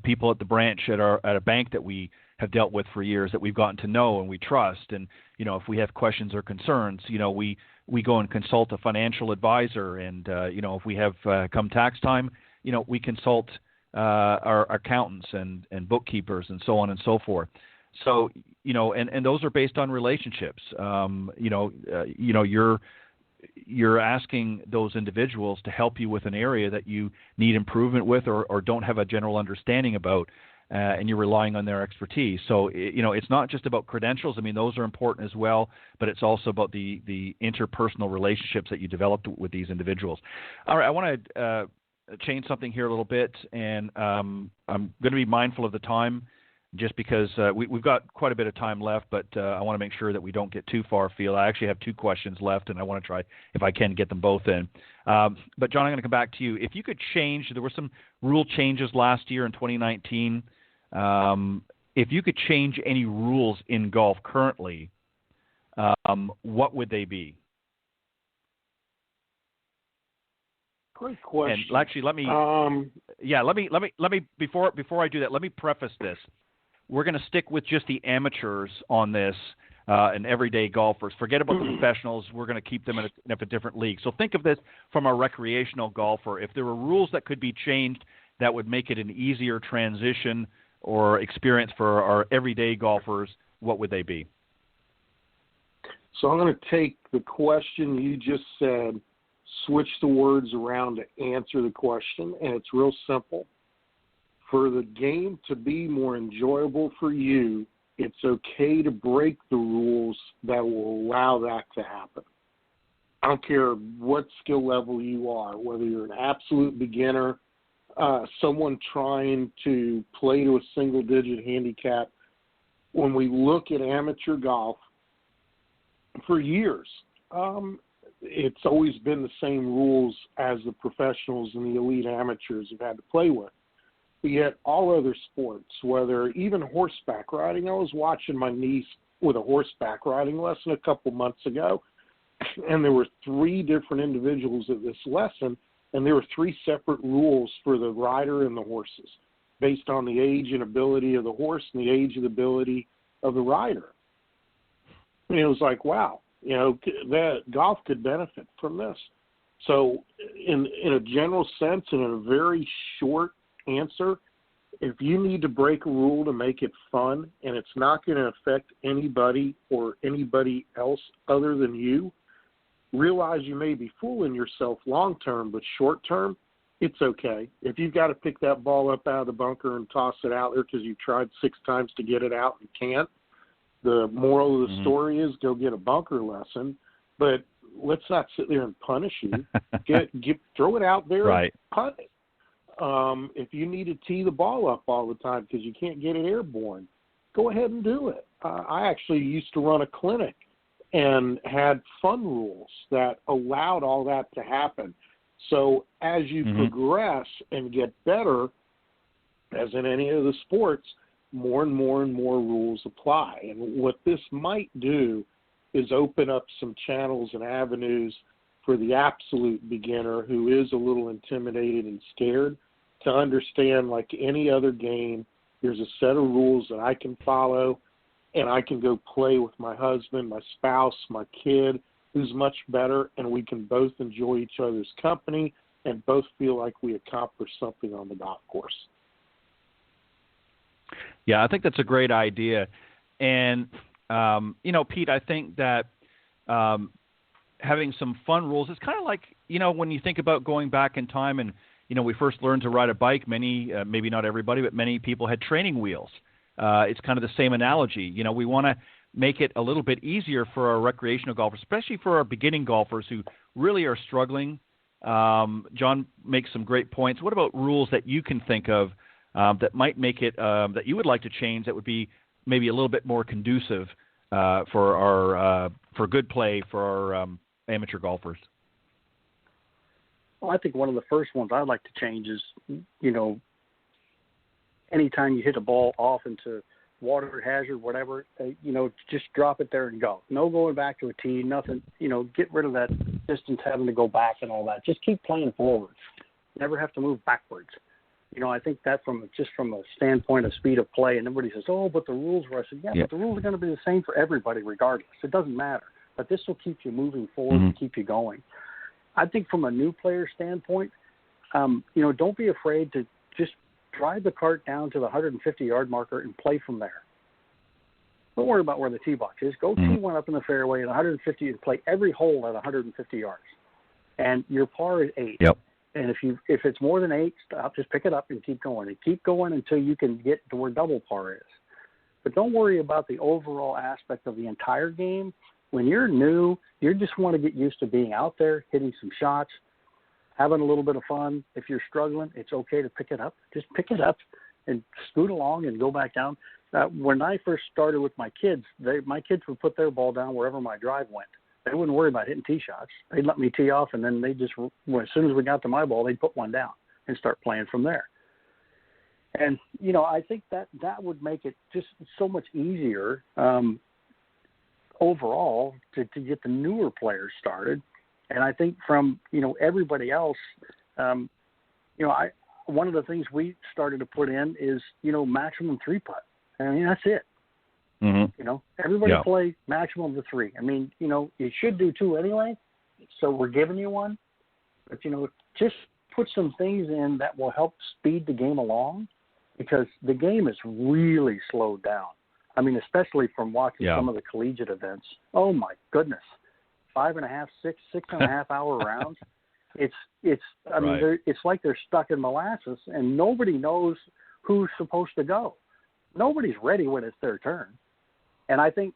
people at the branch at a bank that we have dealt with for years that we've gotten to know and we trust. And, if we have questions or concerns, we go and consult a financial advisor. And, if we have come tax time, we consult our accountants and bookkeepers and so on and so forth. So, and those are based on relationships. You're asking those individuals to help you with an area that you need improvement with or don't have a general understanding about. And you're relying on their expertise. So, it's not just about credentials. Those are important as well, but it's also about the interpersonal relationships that you develop with these individuals. All right, I want to change something here a little bit, and I'm going to be mindful of the time just because we've got quite a bit of time left, but I want to make sure that we don't get too far afield. I actually have 2 questions left, and I want to try, if I can, get them both in. But, John, I'm going to come back to you. If you could change, there were some rule changes last year in 2019. If you could change any rules in golf currently, what would they be? Great question. And actually, let me before I do that, let me preface this. We're going to stick with just the amateurs on this and everyday golfers. Forget about the professionals. We're going to keep them in a different league. So think of this from a recreational golfer. If there were rules that could be changed that would make it an easier transition or experience for our everyday golfers, what would they be? So I'm going to take the question you just said, switch the words around to answer the question, and it's real simple. For the game to be more enjoyable for you, it's okay to break the rules that will allow that to happen. I don't care what skill level you are, whether you're an absolute beginner, someone trying to play to a single-digit handicap. When we look at amateur golf, for years, it's always been the same rules as the professionals and the elite amateurs have had to play with. But yet all other sports, whether even horseback riding, I was watching my niece with a horseback riding lesson a couple months ago, and there were 3 different individuals at this lesson, and there were 3 separate rules for the rider and the horses based on the age and ability of the horse and the age and ability of the rider. And it was like, wow, that golf could benefit from this. So in a general sense and in a very short answer, if you need to break a rule to make it fun and it's not going to affect anybody or anybody else other than you, realize you may be fooling yourself long term, but short term, it's okay. If you've got to pick that ball up out of the bunker and toss it out there because you've tried 6 times to get it out and can't, the moral of the story is go get a bunker lesson, but let's not sit there and punish you. Throw it out there and punt it. If you need to tee the ball up all the time because you can't get it airborne, go ahead and do it. I actually used to run a clinic and had fun rules that allowed all that to happen. So as you progress and get better, as in any of the sports, more and more and more rules apply. And what this might do is open up some channels and avenues for the absolute beginner who is a little intimidated and scared to understand, like any other game, there's a set of rules that I can follow, and I can go play with my husband, my spouse, my kid, who's much better, and we can both enjoy each other's company and both feel like we accomplished something on the golf course. Yeah, I think that's a great idea. And, Pete, I think that having some fun rules is kind of like, when you think about going back in time and, we first learned to ride a bike, many, maybe not everybody, but many people had training wheels. It's kind of the same analogy. We want to make it a little bit easier for our recreational golfers, especially for our beginning golfers who really are struggling. John makes some great points. What about rules that you can think of that might make it that you would like to change that would be maybe a little bit more conducive for good play for our amateur golfers? Well, I think one of the first ones I'd like to change is, anytime you hit a ball off into water hazard, whatever, just drop it there and go. No going back to a tee, nothing, get rid of that distance having to go back and all that. Just keep playing forward. Never have to move backwards. I think that from a standpoint of speed of play, and everybody says, oh, but the rules were, I said, yeah, but the rules are going to be the same for everybody regardless. It doesn't matter. But this will keep you moving forward and keep you going. I think from a new player standpoint, don't be afraid to just drive the cart down to the 150-yard marker and play from there. Don't worry about where the tee box is. Go tee one up in the fairway at 150 and play every hole at 150 yards. And your par is 8. Yep. And if it's more than 8, stop. Just pick it up and keep going. And keep going until you can get to where double par is. But don't worry about the overall aspect of the entire game. When you're new, you just want to get used to being out there, hitting some shots, having a little bit of fun. If you're struggling, it's okay to pick it up. Just pick it up and scoot along and go back down. When I first started with my kids, my kids would put their ball down wherever my drive went. They wouldn't worry about hitting tee shots. They'd let me tee off, and then as soon as we got to my ball, they'd put one down and start playing from there. And, I think that would make it just so much easier overall to get the newer players started. And I think from, everybody else, one of the things we started to put in is, maximum 3-putt. I mean, that's it. Everybody play maximum of 3. I mean, you should do 2 anyway, so we're giving you one. But, just put some things in that will help speed the game along, because the game is really slowed down. I mean, especially from watching some of the collegiate events. Oh my goodness, 5.5, 6.5 hour rounds. It's like they're stuck in molasses, and nobody knows who's supposed to go. Nobody's ready when it's their turn. And I think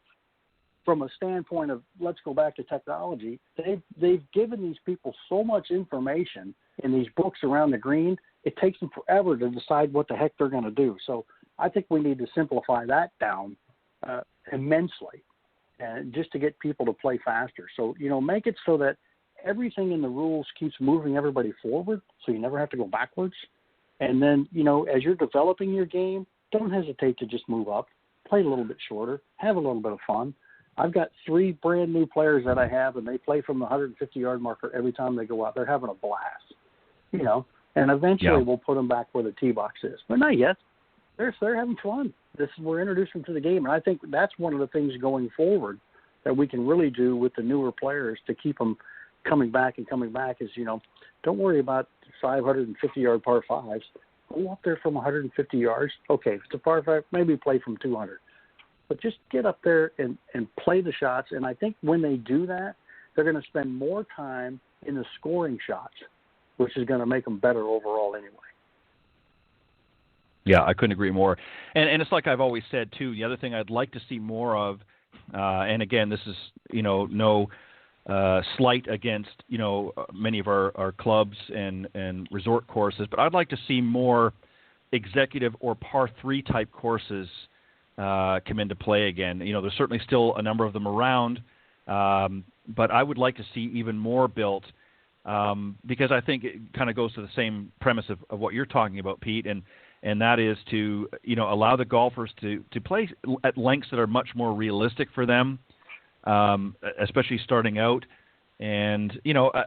from a standpoint of, let's go back to technology, they've given these people so much information in these books around the green, it takes them forever to decide what the heck they're going to do. So I think we need to simplify that down immensely, and just to get people to play faster. So, make it so that everything in the rules keeps moving everybody forward, so you never have to go backwards. And then, as you're developing your game, don't hesitate to just move up, play a little bit shorter, have a little bit of fun. I've got 3 brand new players that I have, and they play from the 150-yard marker every time they go out. They're having a blast, and eventually we'll put them back where the tee box is. But not yet. They're having fun. We're introducing them to the game, and I think that's one of the things going forward that we can really do with the newer players to keep them coming back is, don't worry about 550-yard par 5s. Go up there from 150 yards. Okay, if it's a par 5, maybe play from 200. But just get up there and play the shots. And I think when they do that, they're going to spend more time in the scoring shots, which is going to make them better overall anyway. Yeah, I couldn't agree more. And it's like I've always said, too, the other thing I'd like to see more of, and again, this is, no slight against, many of our clubs and resort courses, but I'd like to see more executive or par 3 type courses come into play again. There's certainly still a number of them around, but I would like to see even more built because I think it kind of goes to the same premise of what you're talking about, Pete, and that is to allow the golfers to play at lengths that are much more realistic for them, especially starting out. And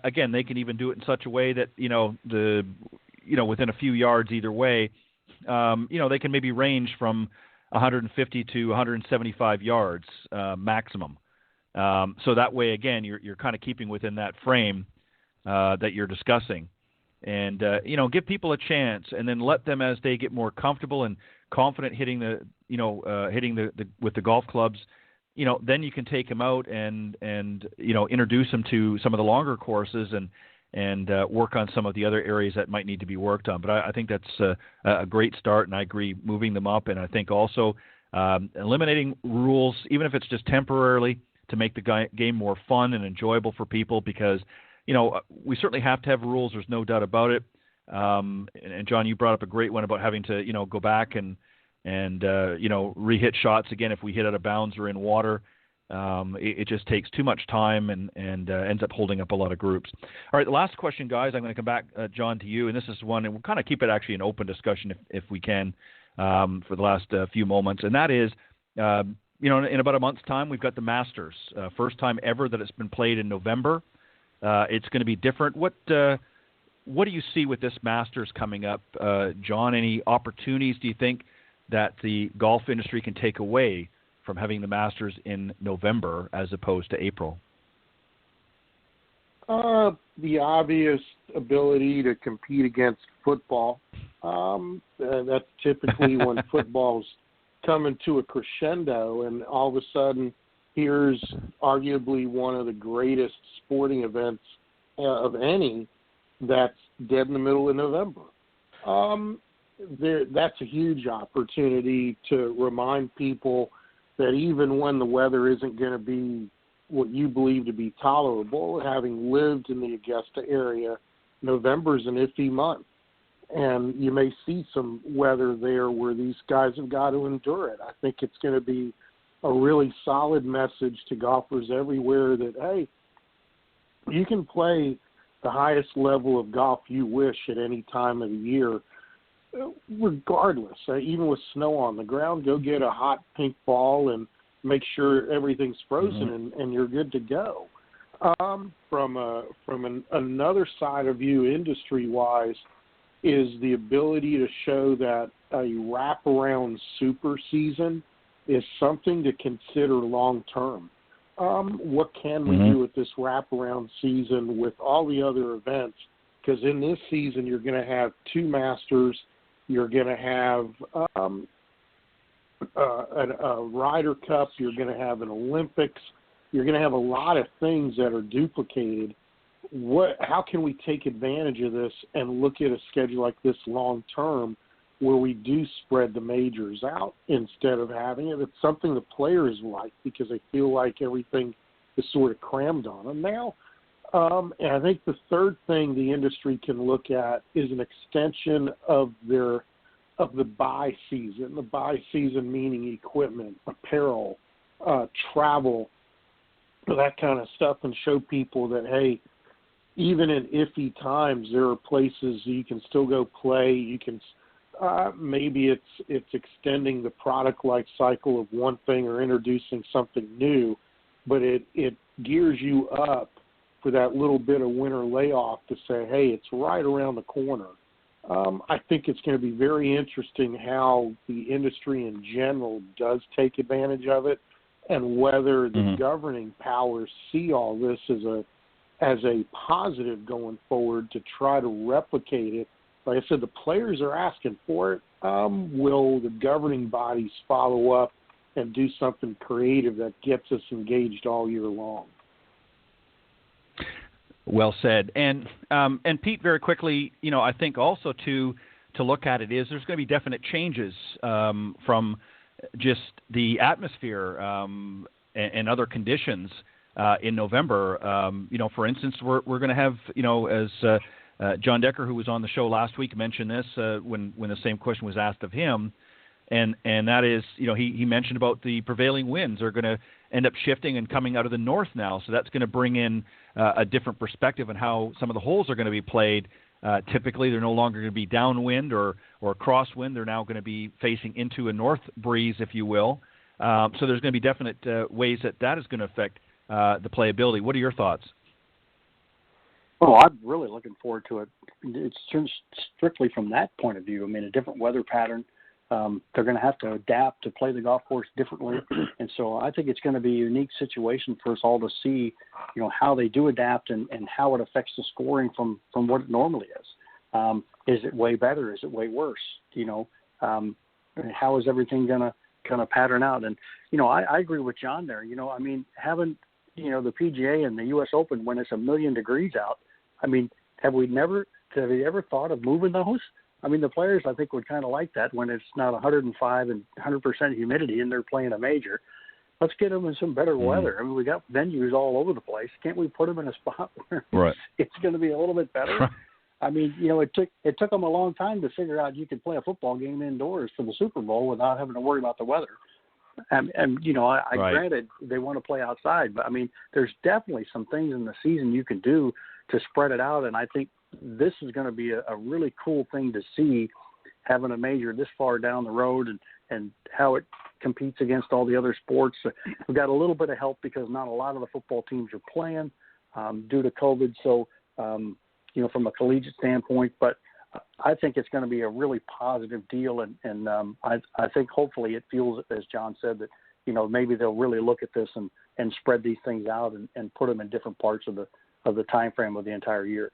again, they can even do it in such a way that within a few yards either way, they can maybe range from 150 to 175 yards maximum. So that way, again, you're kind of keeping within that frame that you're discussing. And, give people a chance and then let them, as they get more comfortable and confident hitting with the golf clubs, then you can take them out and introduce them to some of the longer courses and work on some of the other areas that might need to be worked on. But I think that's a great start, and I agree moving them up. And I think also eliminating rules, even if it's just temporarily, to make the game more fun and enjoyable for people because we certainly have to have rules. There's no doubt about it. And John, you brought up a great one about having to, go back and re-hit shots again if we hit out of bounds or in water. It just takes too much time and ends up holding up a lot of groups. All right, the last question, guys. I'm going to come back, John, to you, and this is one, and we'll kind of keep it actually an open discussion if we can for the last few moments, and that is, in about a month's time, we've got the Masters, first time ever that it's been played in November. It's going to be different. What do you see with this Masters coming up, John? Any opportunities do you think that the golf industry can take away from having the Masters in November as opposed to April? The obvious ability to compete against football. That's typically when football's coming to a crescendo, and all of a sudden here's arguably one of the greatest sporting events of any that's dead in the middle of November. That's a huge opportunity to remind people that even when the weather isn't going to be what you believe to be tolerable, having lived in the Augusta area, November's an iffy month. And you may see some weather there where these guys have got to endure it. I think it's going to be a really solid message to golfers everywhere that, hey, you can play the highest level of golf you wish at any time of the year, regardless. Even with snow on the ground, go get a hot pink ball and make sure everything's frozen and you're good to go. From another side of view, industry-wise, is the ability to show that a wraparound super season is something to consider long-term. What can we do with this wraparound season with all the other events? Because in this season, you're going to have 2 Masters, you're going to have a Ryder Cup, you're going to have an Olympics, you're going to have a lot of things that are duplicated. How can we take advantage of this and look at a schedule like this long-term where we do spread the majors out instead of having it? It's something the players like because they feel like everything is sort of crammed on them now. And I think the third thing the industry can look at is an extension of the buy season. The buy season meaning equipment, apparel, travel, that kind of stuff, and show people that, hey, even in iffy times, there are places you can still go play. You can maybe it's extending the product life cycle of one thing or introducing something new but it gears you up for that little bit of winter layoff to say, hey, it's right around the corner. I think it's going to be very interesting how the industry in general does take advantage of it, and whether the governing powers see all this as a positive going forward to try to replicate it. Like I said, the players are asking for it. Will the governing bodies follow up and do something creative that gets us engaged all year long? Well said. And Pete, very quickly, I think also to look at it is there's going to be definite changes from just the atmosphere and other conditions in November. For instance, we're going to have, as John Decker, who was on the show last week, mentioned this when the same question was asked of him, and that is, he mentioned about the prevailing winds are going to end up shifting and coming out of the north now, so that's going to bring in a different perspective on how some of the holes are going to be played. Typically, they're no longer going to be downwind or crosswind. They're now going to be facing into a north breeze, if you will. So there's going to be definite ways that is going to affect the playability. What are your thoughts? Well, I'm really looking forward to it. It's strictly from that point of view. I mean, a different weather pattern. They're going to have to adapt to play the golf course differently. And so I think it's going to be a unique situation for us all to see, how they do adapt and how it affects the scoring from what it normally is. Is it way better? Is it way worse? How is everything going to pattern out? And, I agree with John there. Having, the PGA and the U.S. Open when it's 1,000,000 degrees out, have we ever thought of moving those? The players, I think, would kind of like that when it's not 105 and 100% humidity and they're playing a major. Let's get them in some better weather. We got venues all over the place. Can't we put them in a spot where it's going to be a little bit better? It took them a long time to figure out you could play a football game indoors for the Super Bowl without having to worry about the weather. Granted, they want to play outside, but there's definitely some things in the season you can do to spread it out, and I think this is going to be a really cool thing to see, having a major this far down the road and how it competes against all the other sports. We've got a little bit of help because not a lot of the football teams are playing due to COVID. So, from a collegiate standpoint, but I think it's going to be a really positive deal. And I think hopefully it feels, as John said, that, maybe they'll really look at this and spread these things out and put them in different parts of the time frame of the entire year.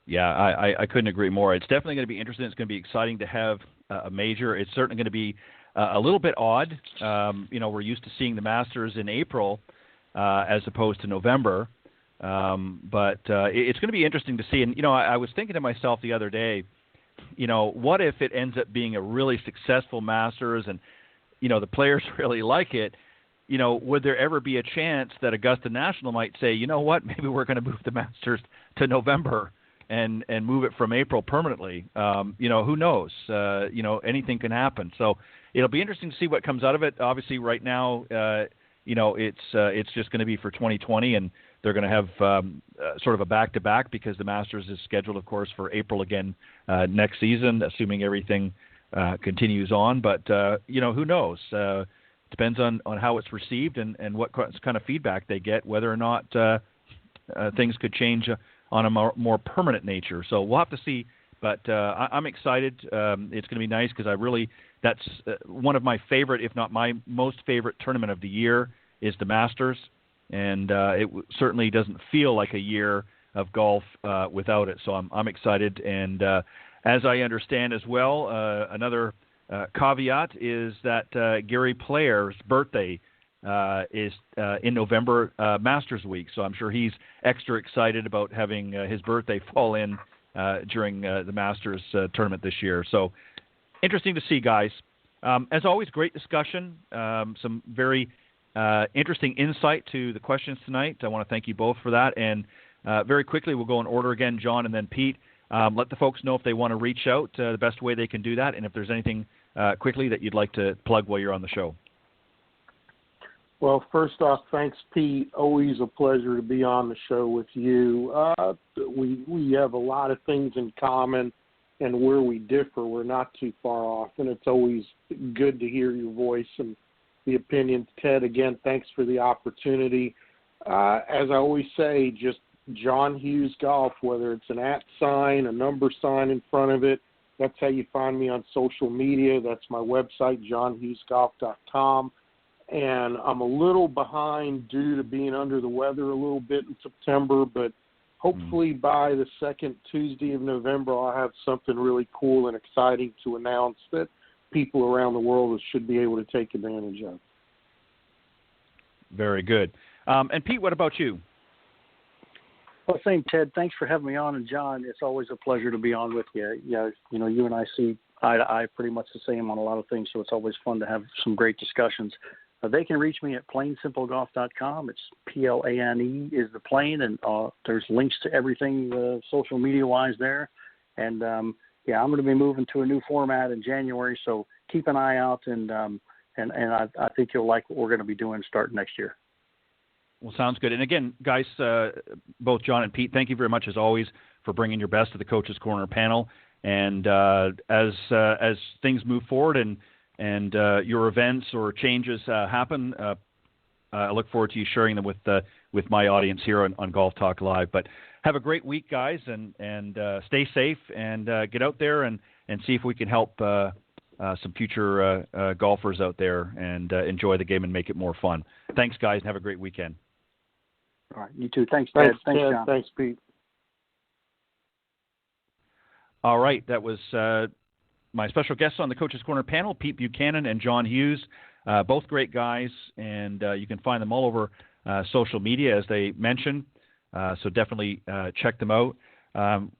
Yeah, I couldn't agree more. It's definitely going to be interesting. It's going to be exciting to have a major. It's certainly going to be a little bit odd. We're used to seeing the Masters in April as opposed to November. But it's going to be interesting to see. And, I was thinking to myself the other day, what if it ends up being a really successful Masters and, the players really like it? Would there ever be a chance that Augusta National might say, you know what, maybe we're going to move the Masters to November and move it from April permanently? Who knows? Anything can happen. So it'll be interesting to see what comes out of it. Obviously, right now, it's just going to be for 2020, and they're going to have sort of a back-to-back because the Masters is scheduled, of course, for April again next season, assuming everything continues on. But, who knows? Depends on how it's received and what kind of feedback they get, whether or not things could change on a more permanent nature. So we'll have to see. But I'm excited. It's going to be nice because that's one of my favorite, if not my most favorite tournament of the year is the Masters. And it certainly doesn't feel like a year of golf without it. So I'm excited. And as I understand as well, another caveat is that Gary Player's birthday is in November, Masters Week. So I'm sure he's extra excited about having his birthday fall in during the Masters tournament this year. So interesting to see, guys. As always, great discussion. Some very interesting insight to the questions tonight. I want to thank you both for that. And very quickly, we'll go in order again, John and then Pete. Let the folks know if they want to reach out, the best way they can do that, and if there's anything quickly that you'd like to plug while you're on the show. Well, first off, thanks, Pete. Always a pleasure to be on the show with you. We have a lot of things in common, and where we differ, we're not too far off, and it's always good to hear your voice and the opinions. Ted, again, thanks for the opportunity. As I always say, just John Hughes Golf, whether it's an @ sign, a number sign in front of it, that's how you find me on social media. That's my website, johnhughesgolf.com. And I'm a little behind due to being under the weather a little bit in September, but hopefully by the second Tuesday of November, I'll have something really cool and exciting to announce that people around the world should be able to take advantage of. Very good. And Pete, what about you? Well, same, Ted. Thanks for having me on. And John, it's always a pleasure to be on with you. Yeah, you know, you and I see eye to eye pretty much the same on a lot of things, so it's always fun to have some great discussions. They can reach me at plainsimplegolf.com. It's PLANE is the plane, and there's links to everything social media-wise there. And, yeah, I'm going to be moving to a new format in January, so keep an eye out, and I think you'll like what we're going to be doing starting next year. Well, sounds good. And again, guys, both John and Pete, thank you very much as always for bringing your best to the Coach's Corner panel. And as things move forward and your events or changes happen, I look forward to you sharing them with my audience here on Golf Talk Live. But have a great week, guys, and stay safe and get out there and see if we can help some future golfers out there and enjoy the game and make it more fun. Thanks, guys, and have a great weekend. All right, you too. Thanks, Ted. Thanks, John. Thanks, Pete. All right, that was my special guests on the Coach's Corner panel, Pete Buchanan and John Hughes, both great guys, and you can find them all over social media, as they mentioned, so definitely check them out.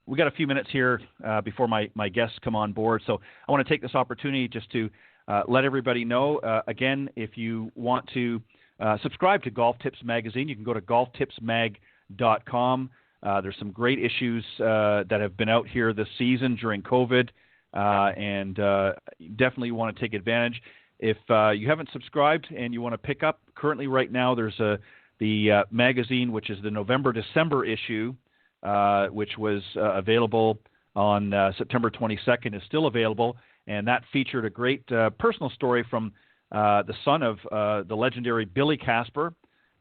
We got a few minutes here before my guests come on board, so I want to take this opportunity just to let everybody know, again, if you want to subscribe to Golf Tips Magazine, you can go to golftipsmag.com. There's some great issues that have been out here this season during COVID, and definitely want to take advantage. If you haven't subscribed and you want to pick up, currently right now there's the magazine, which is the November-December issue, which was available on September 22nd, is still available, and that featured a great personal story from the son of the legendary Billy Casper.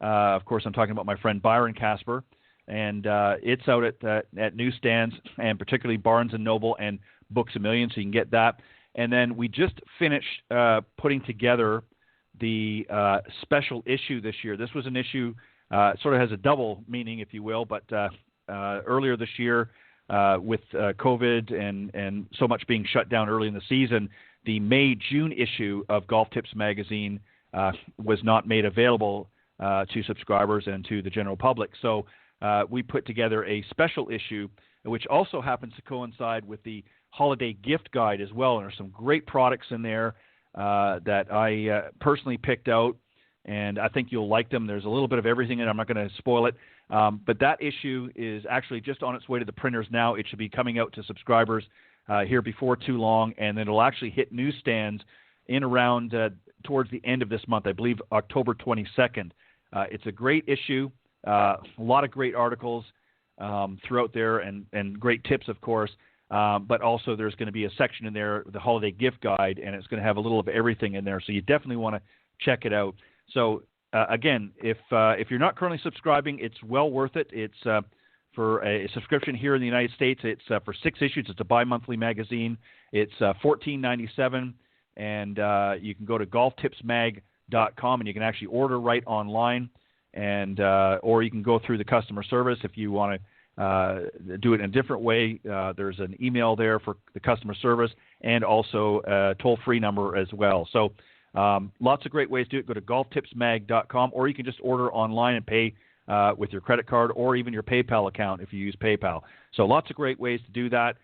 Of course, I'm talking about my friend Byron Casper, and it's out at newsstands, and particularly Barnes & Noble and Books A Million, so you can get that. And then we just finished putting together the special issue this year. This was an issue, sort of has a double meaning, if you will, but earlier this year with COVID and so much being shut down early in the season, the May-June issue of Golf Tips Magazine was not made available to subscribers and to the general public. So we put together a special issue, which also happens to coincide with the holiday gift guide as well. And there's some great products in there that I personally picked out, and I think you'll like them. There's a little bit of everything in it. I'm not going to spoil it. But that issue is actually just on its way to the printers now. It should be coming out to subscribers here before too long, and then it'll actually hit newsstands in around towards the end of this month, I believe October 22nd. It's a great issue, a lot of great articles throughout there, and great tips, of course. But also there's going to be a section in there, the holiday gift guide, and it's going to have a little of everything in there. So you definitely want to check it out. So again, if you're not currently subscribing, it's well worth it. It's for a subscription here in the United States. It's for 6 issues. It's a bi-monthly magazine. It's $14.97, and you can go to golftipsmag.com, and you can actually order right online, and or you can go through the customer service if you want to do it in a different way. There's an email there for the customer service, and also a toll-free number as well. So lots of great ways to do it. Go to golftipsmag.com, or you can just order online and pay with your credit card or even your PayPal account if you use PayPal. So lots of great ways to do that.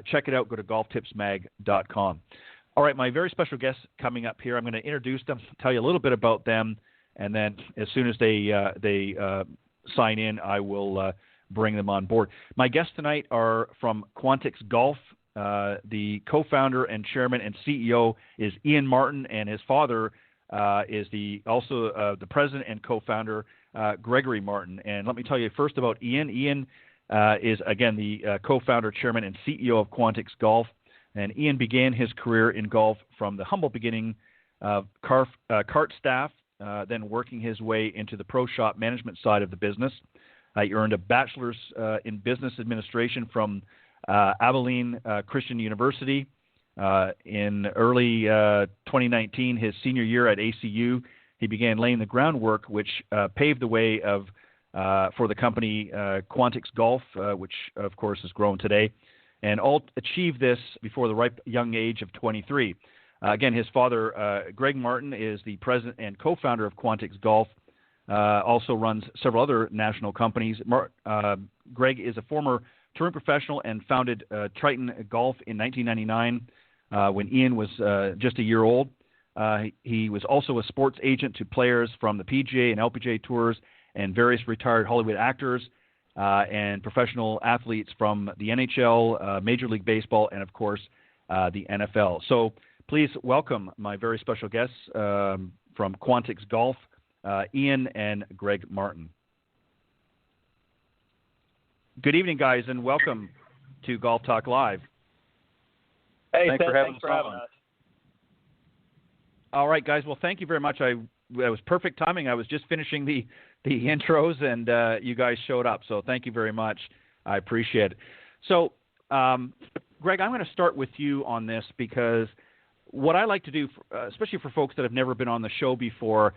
Check it out. Go to golftipsmag.com. All right, my very special guests coming up here. I'm going to introduce them, tell you a little bit about them, and then as soon as they sign in, I will bring them on board. My guests tonight are from Quantix Golf. The co-founder and chairman and CEO is Ian Martin, and his father is also the president and co-founder, Gregory Martin. And let me tell you first about Ian. Ian is, again, the co-founder, chairman, and CEO of Quantix Golf. And Ian began his career in golf from the humble beginning cart staff, then working his way into the pro shop management side of the business. He earned a bachelor's in business administration from Abilene Christian University. In early 2019, his senior year at ACU, he began laying the groundwork, which paved the way for the company Quantix Golf, which of course has grown today, and all achieved this before the ripe young age of 23. Again, his father, Greg Martin, is the president and co-founder of Quantix Golf, also runs several other national companies. Greg is a former touring professional and founded Triton Golf in 1999 when Ian was just a year old. He was also a sports agent to players from the PGA and LPGA tours and various retired Hollywood actors and professional athletes from the NHL, Major League Baseball, and, of course, the NFL. So please welcome my very special guests from Quantix Golf, Ian and Greg Martin. Good evening, guys, and welcome to Golf Talk Live. Hey, thanks for having us. All right, guys. Well, thank you very much. It was perfect timing. I was just finishing the intros, and you guys showed up. So thank you very much. I appreciate it. So, Greg, I'm going to start with you on this because what I like to do, especially for folks that have never been on the show before,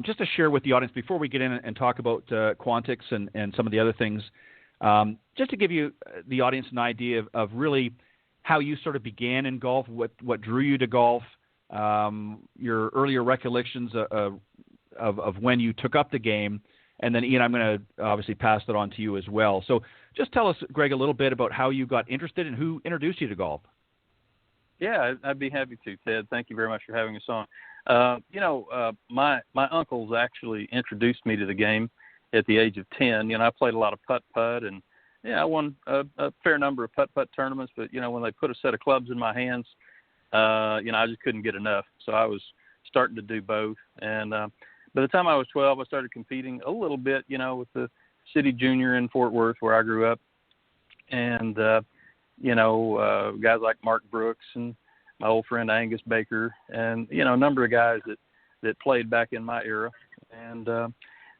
just to share with the audience before we get in and talk about Quantix and some of the other things, just to give you the audience an idea of really how you sort of began in golf, what drew you to golf, your earlier recollections of when you took up the game, and then Ian, I'm going to obviously pass that on to you as well. So just tell us, Greg, a little bit about how you got interested and who introduced you to golf. Yeah, I'd be happy to, Ted. Thank you very much for having us on. My uncles actually introduced me to the game at the age of 10. I played a lot of putt-putt, and I won a fair number of putt-putt tournaments. But, when they put a set of clubs in my hands, I just couldn't get enough. So I was starting to do both. And by the time I was 12, I started competing a little bit, with the City Junior in Fort Worth where I grew up. And, guys like Mark Brooks and my old friend Angus Baker and, a number of guys that played back in my era. And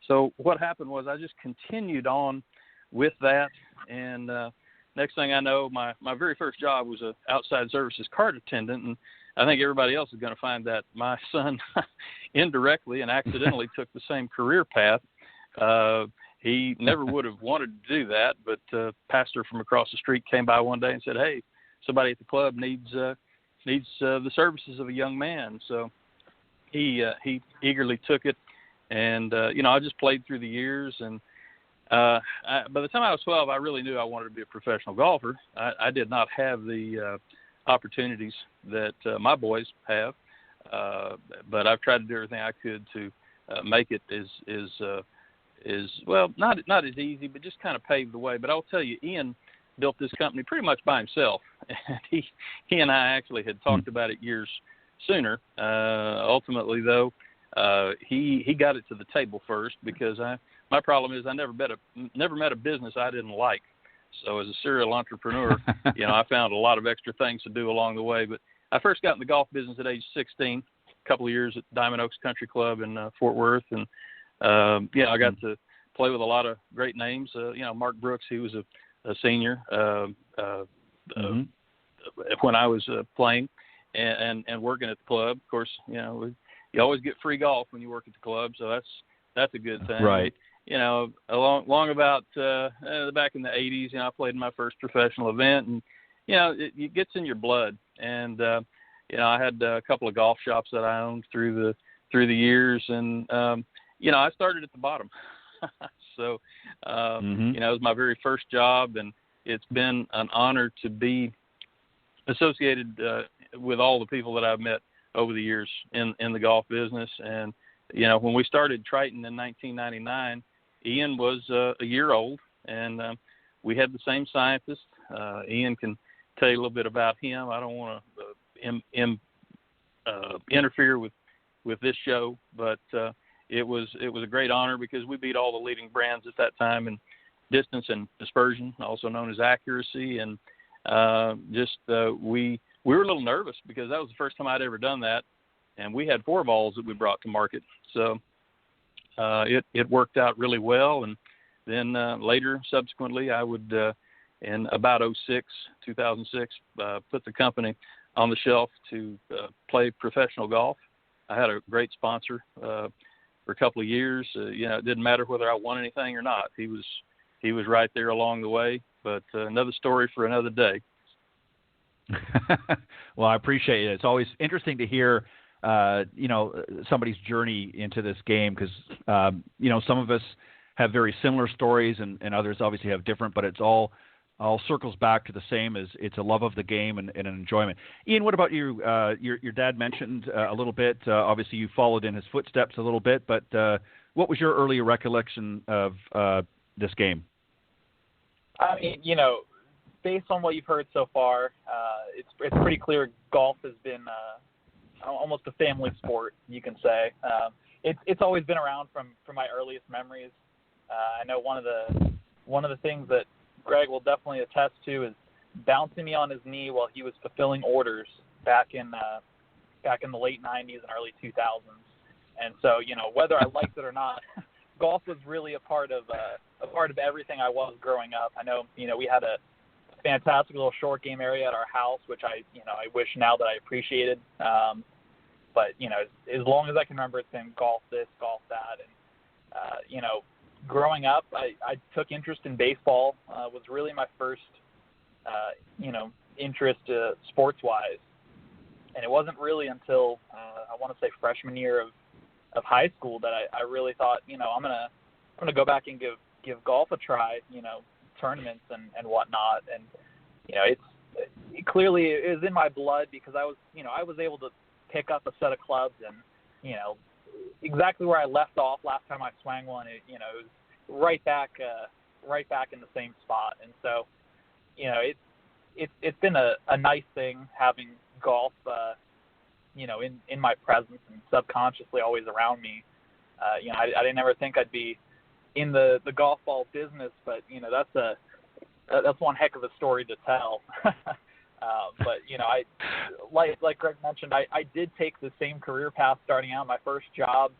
so what happened was I just continued on with that. And next thing I know, my very first job was an outside services cart attendant. And I think everybody else is going to find that my son indirectly and accidentally took the same career path. He never would have wanted to do that, but a pastor from across the street came by one day and said, "Hey, somebody at the club needs the services of a young man." So he eagerly took it, and I just played through the years. And by the time I was 12, I really knew I wanted to be a professional golfer. I did not have the opportunities that my boys have, but I've tried to do everything I could to make it not as easy, but just kind of paved the way. But I'll tell you, Ian built this company pretty much by himself. And he and I actually had talked about it years sooner. Ultimately, though, he got it to the table first because my problem is I never met a business I didn't like. So as a serial entrepreneur, I found a lot of extra things to do along the way. But I first got in the golf business at age 16, a couple of years at Diamond Oaks Country Club in Fort Worth. And, I got to play with a lot of great names. Mark Brooks, he was a senior when I was playing and working at the club. Of course, you always get free golf when you work at the club, so that's a good thing. Right. Along about back in the 80s, I played in my first professional event, and it gets in your blood. And I had a couple of golf shops that I owned through the years, and I started at the bottom. So it was my very first job, and it's been an honor to be associated with all the people that I've met over the years in the golf business. And when we started Triton in 1999, Ian was a year old, and we had the same scientist. Ian can tell you a little bit about him. I don't want to interfere with this show, but it was a great honor because we beat all the leading brands at that time in distance and dispersion, also known as accuracy. And we were a little nervous because that was the first time I'd ever done that. and we had 4 balls that we brought to market. So it worked out really well. And then later, subsequently, I would, in about 2006, put the company on the shelf to play professional golf. I had a great sponsor for a couple of years. It didn't matter whether I won anything or not. He was right there along the way. But another story for another day. Well, I appreciate it. It's always interesting to hear, somebody's journey into this game because, some of us have very similar stories and others obviously have different, but it's all circles back to the same as it's a love of the game and an enjoyment. Ian, what about you? Your dad mentioned a little bit. Obviously, you followed in his footsteps a little bit, but what was your early recollection of this game? I mean, based on what you've heard so far, it's pretty clear golf has been almost a family sport, you can say. It's always been around from my earliest memories. I know one of the things that Greg will definitely attest to is bouncing me on his knee while he was fulfilling orders back in the late 90s and early 2000s. And so, whether I liked it or not, golf was really a part of everything I was growing up. I know, we had a fantastic little short game area at our house, which I wish now that I appreciated. But as long as I can remember, it's been golf this, golf that, and growing up, I took interest in baseball. Was really my first, interest sports-wise, and it wasn't really until I want to say freshman year of high school that I really thought, I'm gonna go back and give golf a try, tournaments and whatnot, and it clearly is in my blood because I was able to pick up a set of clubs and exactly where I left off last time I swung one. It was right back in the same spot, and so it's been a nice thing having golf in my presence and subconsciously always around me. I didn't ever think I'd be in the golf ball business, but that's one heck of a story to tell. But I like Greg mentioned, I did take the same career path starting out. My first job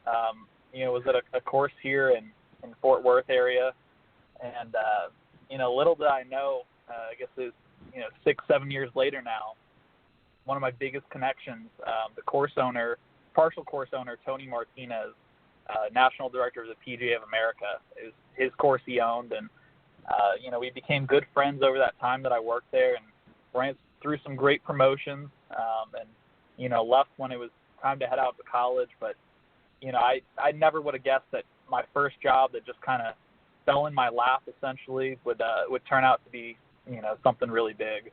was at a course here in Fort Worth area, and little did I know, I guess it's 6-7 years later now, one of my biggest connections, the partial course owner Tony Martinez, national director of the PGA of America, is his course he owned, and we became good friends over that time that I worked there, and ran through some great promotions, and left when it was time to head out to college. But I never would have guessed that my first job that just kind of fell in my lap essentially would turn out to be something really big.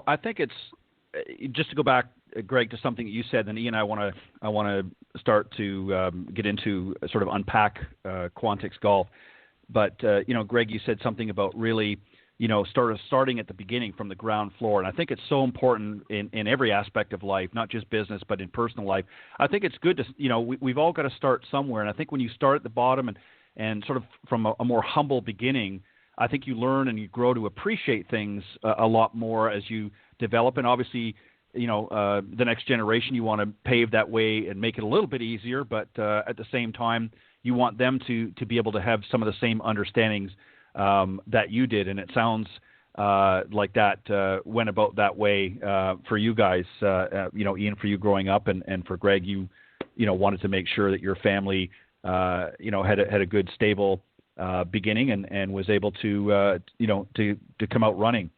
I think it's just to go back, Greg, to something that you said, and Ian, I want to start to get into sort of unpack Quantix golf. But Greg, you said something about really starting at the beginning from the ground floor, and I think it's so important in every aspect of life, not just business but in personal life. I think it's good to we've all got to start somewhere, and I think when you start at the bottom and sort of from a more humble beginning, I think you learn and you grow to appreciate things a lot more as you develop. And obviously, the next generation, you want to pave that way and make it a little bit easier, but at the same time, you want them to be able to have some of the same understandings that you did. And it sounds like that went about that way for you guys, Ian, for you growing up, and for Greg, you wanted to make sure that your family, had a good, stable beginning and was able to come out running.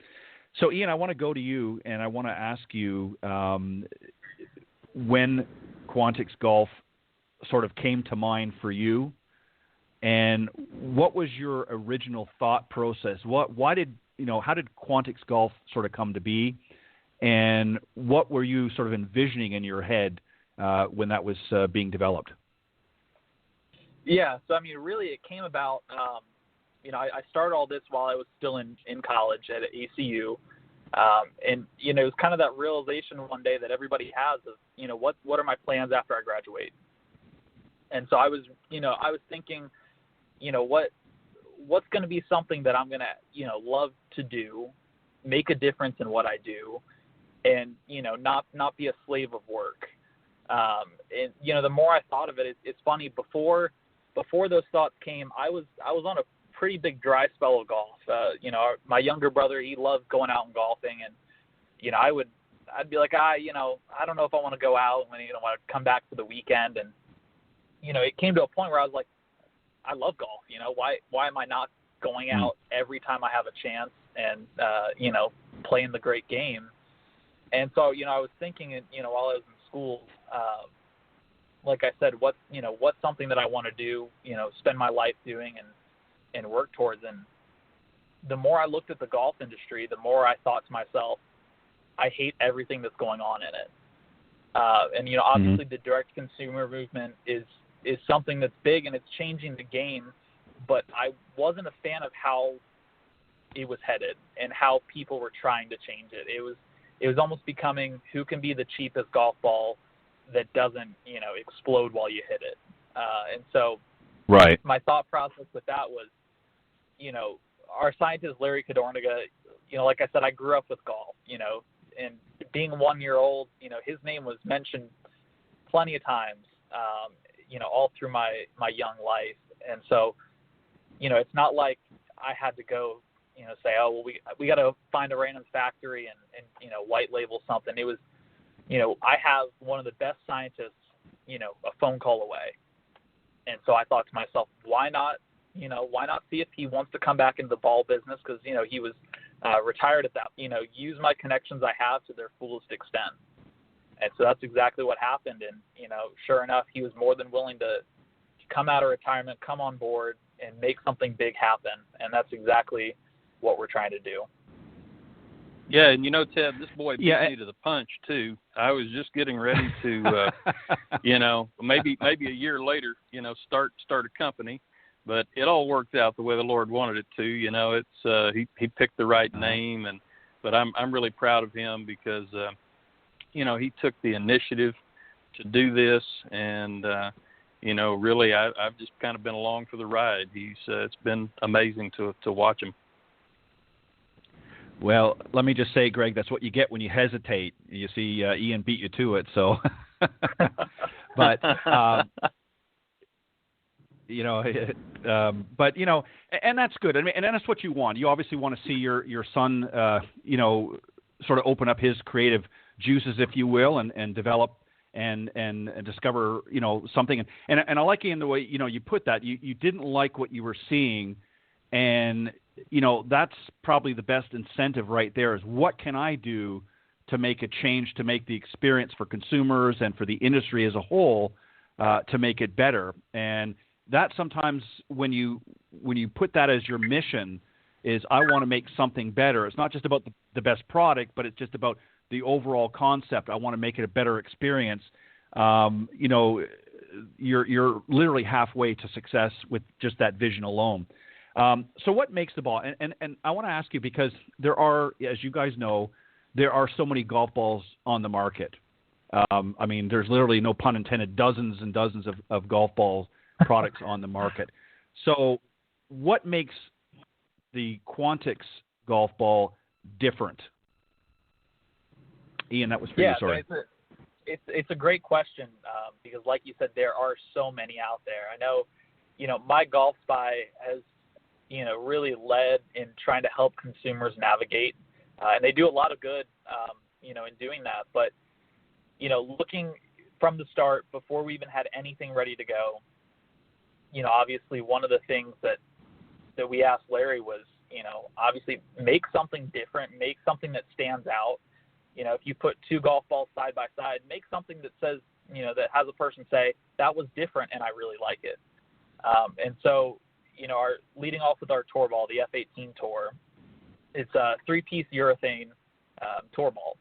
So, Ian, I want to go to you, and I want to ask you when Quantix Golf sort of came to mind for you, and what was your original thought process? How did Quantix Golf sort of come to be, and what were you sort of envisioning in your head when that was being developed? Yeah, so I mean, really, it came about. I started all this while I was still in college at ECU, and it was kind of that realization one day that everybody has of what are my plans after I graduate. And so I was thinking, what's going to be something that I'm going to love to do, make a difference in what I do, and, not be a slave of work. And, the more I thought of it, it's funny, before those thoughts came, I was on a pretty big dry spell of golf. My younger brother, he loved going out and golfing, and, I'd be like, I don't know if I want to go out when, want to come back for the weekend. And, it came to a point where I was like, I love golf. Why am I not going out every time I have a chance and, playing the great game? And so, I was thinking, while I was in school, like I said, what's something that I want to do, spend my life doing and work towards. And the more I looked at the golf industry, the more I thought to myself, I hate everything that's going on in it. And, obviously the direct consumer movement is something that's big and it's changing the game, but I wasn't a fan of how it was headed and how people were trying to change it. It was almost becoming who can be the cheapest golf ball that doesn't, explode while you hit it. And so right. My thought process with that was, our scientist, Larry Cadorniga, like I said, I grew up with golf, and being 1 year old, his name was mentioned plenty of times, all through my young life. And so, it's not like I had to go, say, oh, well, we got to find a random factory and white label something. It was, I have one of the best scientists, a phone call away. And so I thought to myself, why not see if he wants to come back into the ball business? Because, he was retired at that, use my connections I have to their fullest extent. And so that's exactly what happened. And, sure enough, he was more than willing to come out of retirement, come on board, and make something big happen. And that's exactly what we're trying to do. Yeah, and Ted, this boy beat me to the punch too. I was just getting ready to, maybe a year later, start a company, but it all worked out the way the Lord wanted it to. It's he picked the right name, but I'm really proud of him because he took the initiative to do this, and really I've just kind of been along for the ride. It's been amazing to watch him. Well, let me just say, Greg, that's what you get when you hesitate. You see, Ian beat you to it. So, but and that's good. I mean, and that's what you want. You obviously want to see your son, sort of open up his creative juices, if you will, and develop and discover, something. And I like, Ian, the way you put that. You didn't like what you were seeing, and that's probably the best incentive right there is what can I do to make a change, to make the experience for consumers and for the industry as a whole, to make it better. And that sometimes when you put that as your mission is I want to make something better. It's not just about the best product, but it's just about the overall concept. I want to make it a better experience. You're literally halfway to success with just that vision alone. So what makes the ball? And I want to ask you, because there are, as you guys know, there are so many golf balls on the market. I mean, there's literally, no pun intended, dozens and dozens of golf ball products on the market. So what makes the Quantix golf ball different? Ian, that was for you, sorry. So it's a great question because, like you said, there are so many out there. I know, my Golf Spy has really led in trying to help consumers navigate. And they do a lot of good, in doing that. But, looking from the start, before we even had anything ready to go, obviously one of the things that we asked Larry was, obviously make something different, make something that stands out. If you put two golf balls side by side, make something that says, that has a person say, that was different and I really like it. And so, our leading off with our tour ball, the F18 Tour, it's a 3-piece urethane tour ball.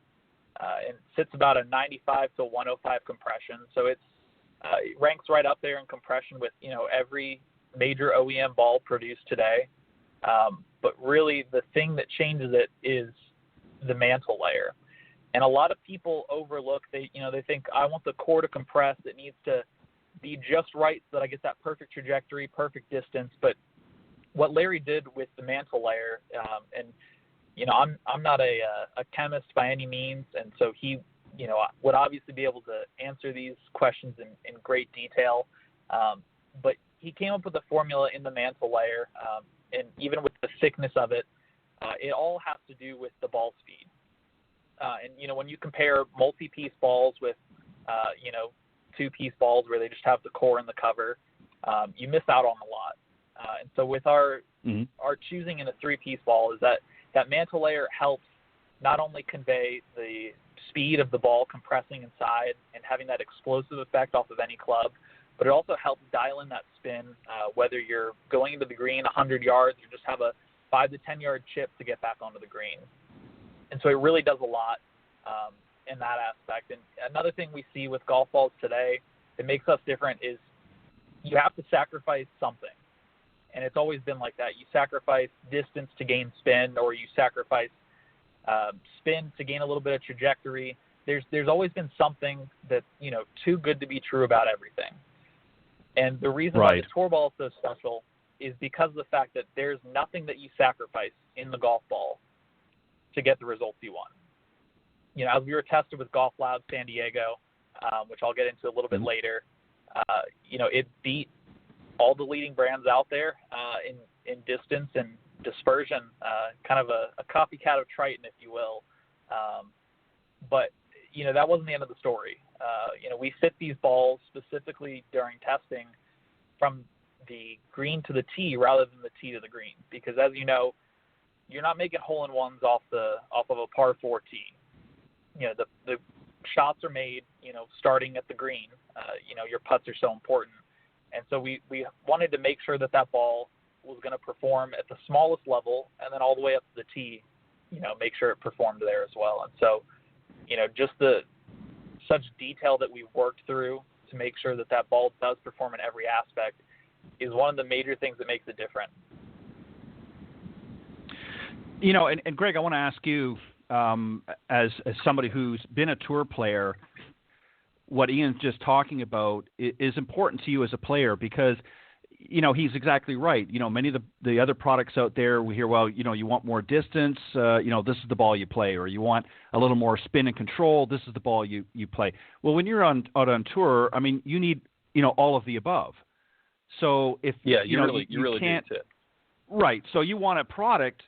And it sits about a 95 to 105 compression. So it ranks right up there in compression with, every major OEM ball produced today. But really the thing that changes it is the mantle layer. And a lot of people overlook, they think, I want the core to compress. It needs to be just right so that I get that perfect trajectory, perfect distance. But what Larry did with the mantle layer, and I'm not a chemist by any means, and so he, would obviously be able to answer these questions in great detail. But he came up with a formula in the mantle layer, and even with the thickness of it, it all has to do with the ball speed. And when you compare multi-piece balls with, two-piece balls where they just have the core and the cover, you miss out on a lot. And so with our choosing in a three-piece ball is that mantle layer helps not only convey the speed of the ball compressing inside and having that explosive effect off of any club, but it also helps dial in that spin, whether you're going into the green 100 yards or just have a 5 to 10 yard chip to get back onto the green. And so it really does a lot in that aspect. And another thing we see with golf balls today that makes us different is you have to sacrifice something. And it's always been like that. You sacrifice distance to gain spin, or you sacrifice spin to gain a little bit of trajectory. There's always been something that's, too good to be true about everything. And the reason why the tour ball is so special is because of the fact that there's nothing that you sacrifice in the golf ball to get the results you want. As we were tested with Golf Lab San Diego, which I'll get into a little bit later, it beat all the leading brands out there in distance and dispersion, kind of a copycat of Triton, if you will. But that wasn't the end of the story. We fit these balls specifically during testing from the green to the tee rather than the tee to the green, because as you know, you're not making hole-in-ones off of a par 4 tee. The shots are made, starting at the green. Your putts are so important. And so we wanted to make sure that ball was going to perform at the smallest level and then all the way up to the tee, make sure it performed there as well. And so, just such detail that we've worked through to make sure that ball does perform in every aspect is one of the major things that makes it different. And Greg, I want to ask you, as somebody who's been a tour player, what Ian's just talking about is important to you as a player because, he's exactly right. Many of the other products out there, we hear, well, you want more distance, this is the ball you play, or you want a little more spin and control, this is the ball you play. Well, when you're out on tour, I mean, you need, all of the above. So if you really can't, right. So you want a product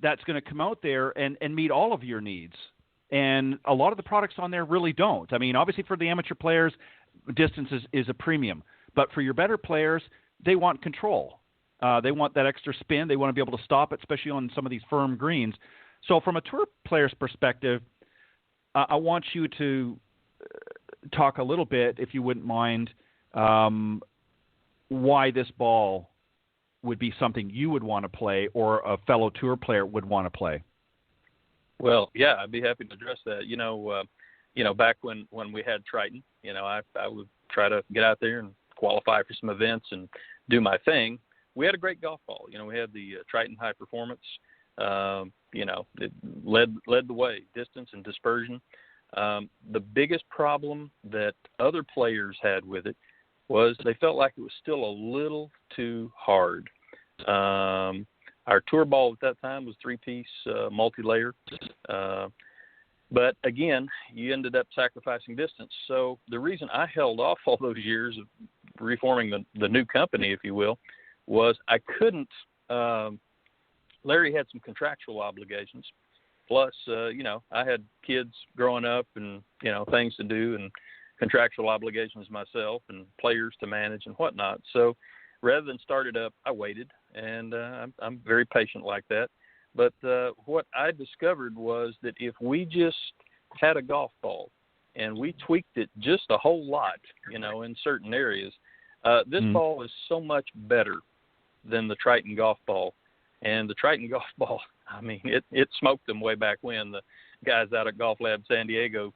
that's going to come out there and meet all of your needs. And a lot of the products on there really don't. I mean, obviously for the amateur players, distance is a premium. But for your better players, they want control. They want that extra spin. They want to be able to stop it, especially on some of these firm greens. So from a tour player's perspective, I want you to talk a little bit, if you wouldn't mind, why this ball would be something you would want to play or a fellow tour player would want to play. Well, yeah, I'd be happy to address that. Back when we had Triton, I would try to get out there and qualify for some events and do my thing. We had a great golf ball. We had the Triton High Performance. It led the way, distance and dispersion. The biggest problem that other players had with it was they felt like it was still a little too hard. Our tour ball at that time was 3-piece multi-layer. But again, you ended up sacrificing distance. So the reason I held off all those years of reforming the new company, if you will, was I couldn't Larry had some contractual obligations. Plus, I had kids growing up and, things to do and contractual obligations myself and players to manage and whatnot. So rather than start it up, I waited, and I'm very patient like that. But what I discovered was that if we just had a golf ball and we tweaked it just a whole lot, in certain areas, this ball is so much better than the Triton golf ball. And the Triton golf ball, I mean, it smoked them way back when. The guys out at Golf Lab San Diego,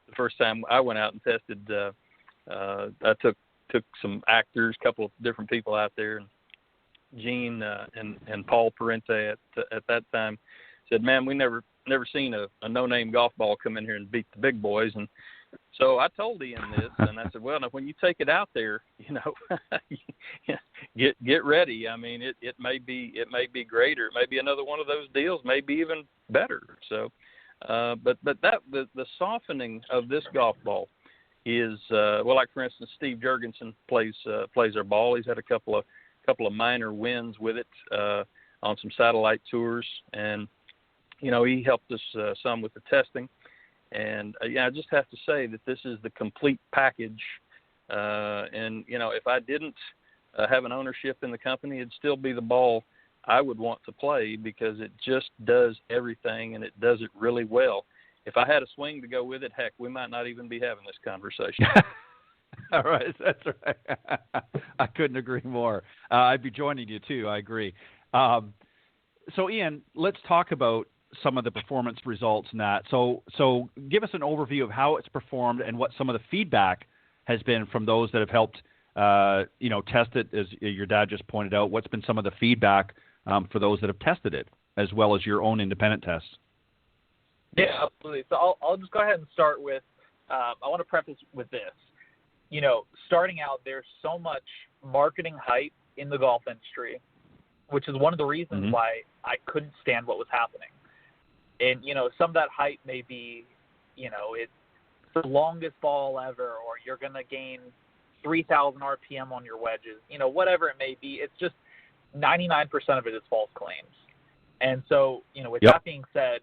the first time I went out and tested, I took some actors, a couple of different people out there, and Gene and Paul Parente at that time said, "Man, we never seen a no-name golf ball come in here and beat the big boys." And So I told Ian this, and I said, well, now when you take it out there, get ready. I mean, it may be great, or it may be another one of those deals, maybe even better. So, but the softening of this golf ball is like for instance, Steve Jurgensen plays our ball. He's had a couple of minor wins with it on some satellite tours, and he helped us some with the testing. And I just have to say that this is the complete package. And if I didn't have an ownership in the company, it'd still be the ball I would want to play, because it just does everything, and it does it really well. If I had a swing to go with it, heck, we might not even be having this conversation. All right, that's right. I couldn't agree more. I'd be joining you too. I agree. So, Ian, let's talk about some of the performance results in that. So give us an overview of how it's performed and what some of the feedback has been from those that have helped, test it, as your dad just pointed out. What's been some of the feedback for those that have tested it, as well as your own independent tests? Yeah, absolutely. So I'll just go ahead and start with, I want to preface with this. Starting out, there's so much marketing hype in the golf industry, which is one of the reasons why I couldn't stand what was happening. And, some of that hype may be, it's the longest ball ever, or you're going to gain 3,000 RPM on your wedges, whatever it may be. It's just 99% of it is false claims. And so, with that being said,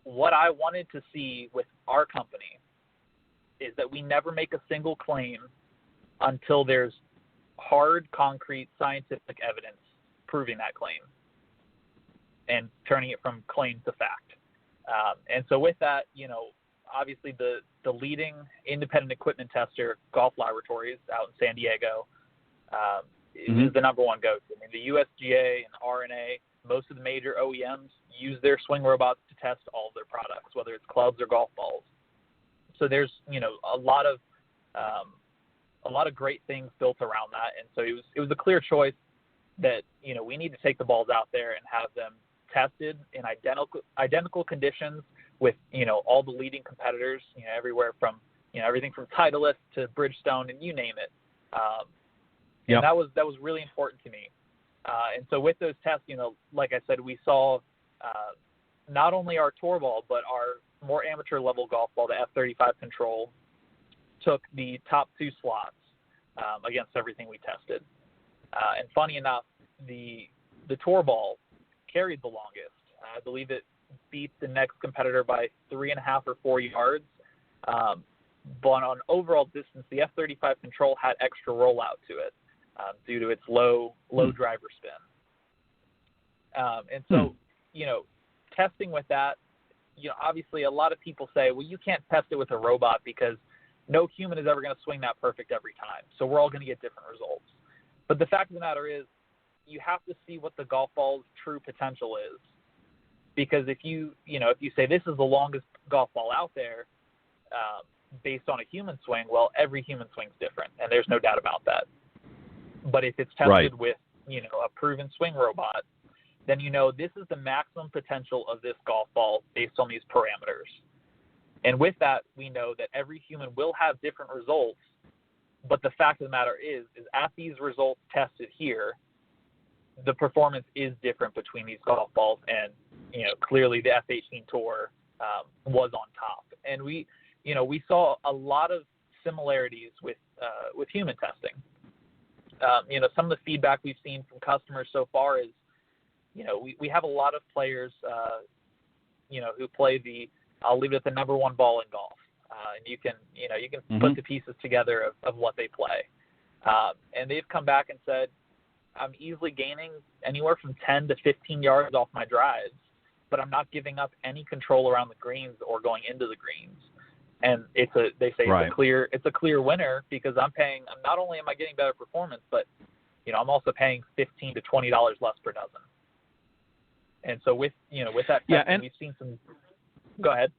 what I wanted to see with our company is that we never make a single claim until there's hard, concrete, scientific evidence proving that claim and turning it from claim to fact. And so with that, obviously the leading independent equipment tester, Golf Laboratories out in San Diego, is the number one go-to. I mean, the USGA and RNA, most of the major OEMs use their swing robots to test all of their products, whether it's clubs or golf balls. So there's, a lot of great things built around that. And so it was a clear choice that, we need to take the balls out there and have them tested in identical conditions with, all the leading competitors, everywhere from, everything from Titleist to Bridgestone and you name it. And that was really important to me. And so with those tests, like I said, we saw not only our tour ball, but our more amateur level golf ball, the F35 Control, took the top 2 slots against everything we tested. And funny enough, the tour ball carried the longest. I believe it beat the next competitor by 3.5 or 4 yards. But on overall distance, the F35 Control had extra rollout to it due to its low driver spin. And so, testing with that, obviously a lot of people say, well, you can't test it with a robot because no human is ever going to swing that perfect every time. So we're all going to get different results. But the fact of the matter is, you have to see what the golf ball's true potential is. Because if you say this is the longest golf ball out there, based on a human swing, well, every human swing's different, and there's no doubt about that. But if it's tested with, a proven swing robot, then this is the maximum potential of this golf ball based on these parameters. And with that, we know that every human will have different results, but the fact of the matter is at these results tested here, the performance is different between these golf balls, and clearly the F18 Tour was on top. And we saw a lot of similarities with human testing. Some of the feedback we've seen from customers so far is, we have a lot of players, who play I'll leave it at the number one ball in golf. And you can put the pieces together of what they play. And they've come back and said, I'm easily gaining anywhere from 10 to 15 yards off my drives, but I'm not giving up any control around the greens or going into the greens. And it's a clear winner, because I'm paying, not only am I getting better performance, but I'm also paying $15 to $20 less per dozen. And so with that testing, we've seen some. Go ahead.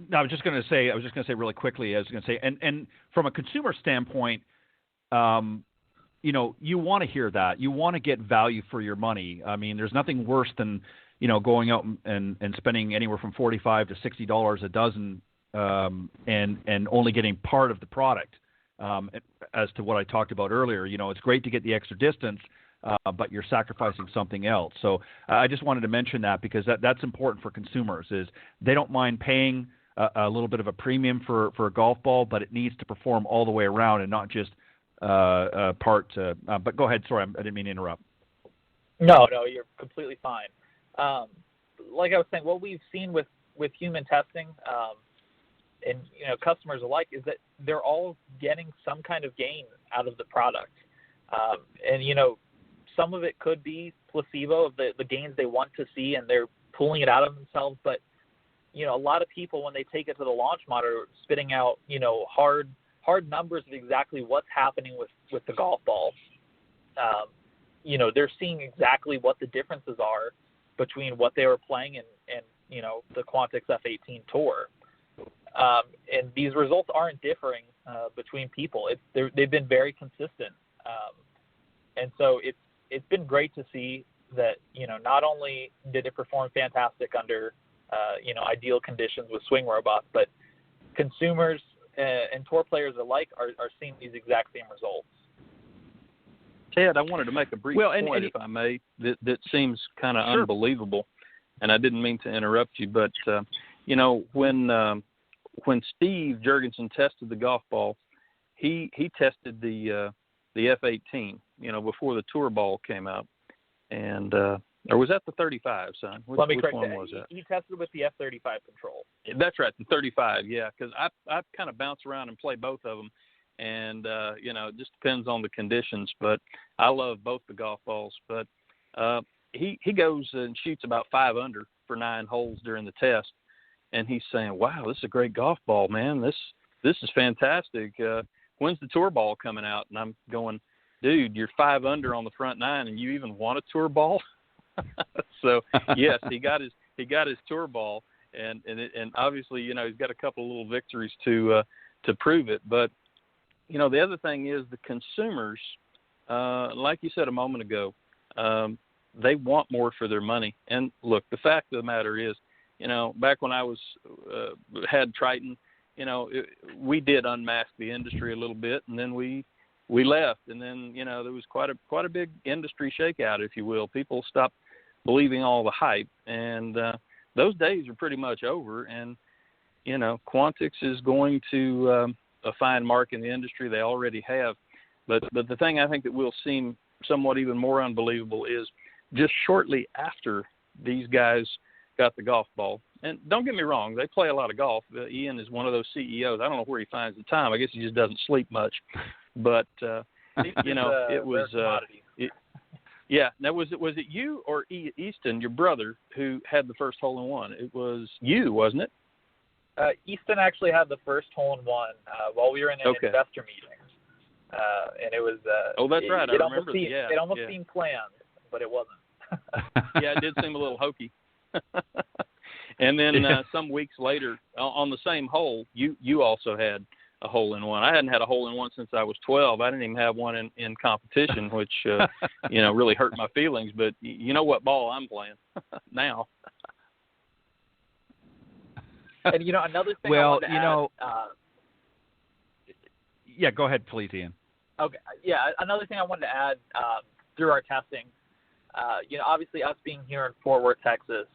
No, I was just going to say really quickly. And from a consumer standpoint, you want to hear that. You want to get value for your money. I mean, there's nothing worse than, going out and spending anywhere from $45 to $60 a dozen and only getting part of the product. As to what I talked about earlier, it's great to get the extra distance, but you're sacrificing something else. So I just wanted to mention that because that's important for consumers. Is they don't mind paying a little bit of a premium for a golf ball, but it needs to perform all the way around and not just part. But go ahead. Sorry, I didn't mean to interrupt. No, you're completely fine. Like I was saying, what we've seen with human testing and customers alike is that they're all getting some kind of gain out of the product, and some of it could be placebo of the gains they want to see, and they're pulling it out of themselves. But a lot of people, when they take it to the launch monitor, are spitting out hard numbers of exactly what's happening with the golf ball. They're seeing exactly what the differences are between what they were playing and the Quantix F18 Tour. And these results aren't differing between people. They've been very consistent. And so it's been great to see that, not only did it perform fantastic under, ideal conditions with swing robots, but consumers and tour players alike are seeing these exact same results. Ted, I wanted to make a brief point, if I may, that seems kind of unbelievable, and I didn't mean to interrupt you, but, when Steve Jurgensen tested the golf ball, he tested the F18, before the tour ball came out, and or was that the 35, son? Which one was that? He tested with the F35 control. That's right, the 35, yeah, because I kind of bounce around and play both of them, and it just depends on the conditions, but I love both the golf balls. But he goes and shoots about 5 under for 9 holes during the test. And he's saying, "Wow, this is a great golf ball, man. This is fantastic. When's the tour ball coming out?" And I'm going, "Dude, you're 5 under on the front 9, and you even want a tour ball?" So yes, he got his tour ball, and obviously he's got a couple of little victories to prove it. But the other thing is the consumers, like you said a moment ago, they want more for their money. And look, the fact of the matter is, back when I had Triton, we did unmask the industry a little bit, and then we left, and then there was quite a big industry shakeout, if you will. People stopped believing all the hype, and those days are pretty much over. And Quantix is going to a fine mark in the industry. They already have, but the thing I think that will seem somewhat even more unbelievable is just shortly after these guys got the golf ball. And don't get me wrong, they play a lot of golf. Ian is one of those CEOs. I don't know where he finds the time. I guess he just doesn't sleep much. But it was yeah. Now was it you or Easton, your brother, who had the first hole in one? It was you, wasn't it? Easton actually had the first hole in one while we were in an investor meeting, and it was. That's right. I remember. It almost seemed planned, but it wasn't. Yeah, it did seem a little hokey. And then some weeks later, on the same hole, you also had a hole in one. I hadn't had a hole in one since I was 12. I didn't even have one in competition, which really hurt my feelings. But you know what ball I'm playing now. And another thing. Well, yeah, go ahead, please, Ian. Okay, yeah, another thing I wanted to add through our testing. Obviously, us being here in Fort Worth, Texas.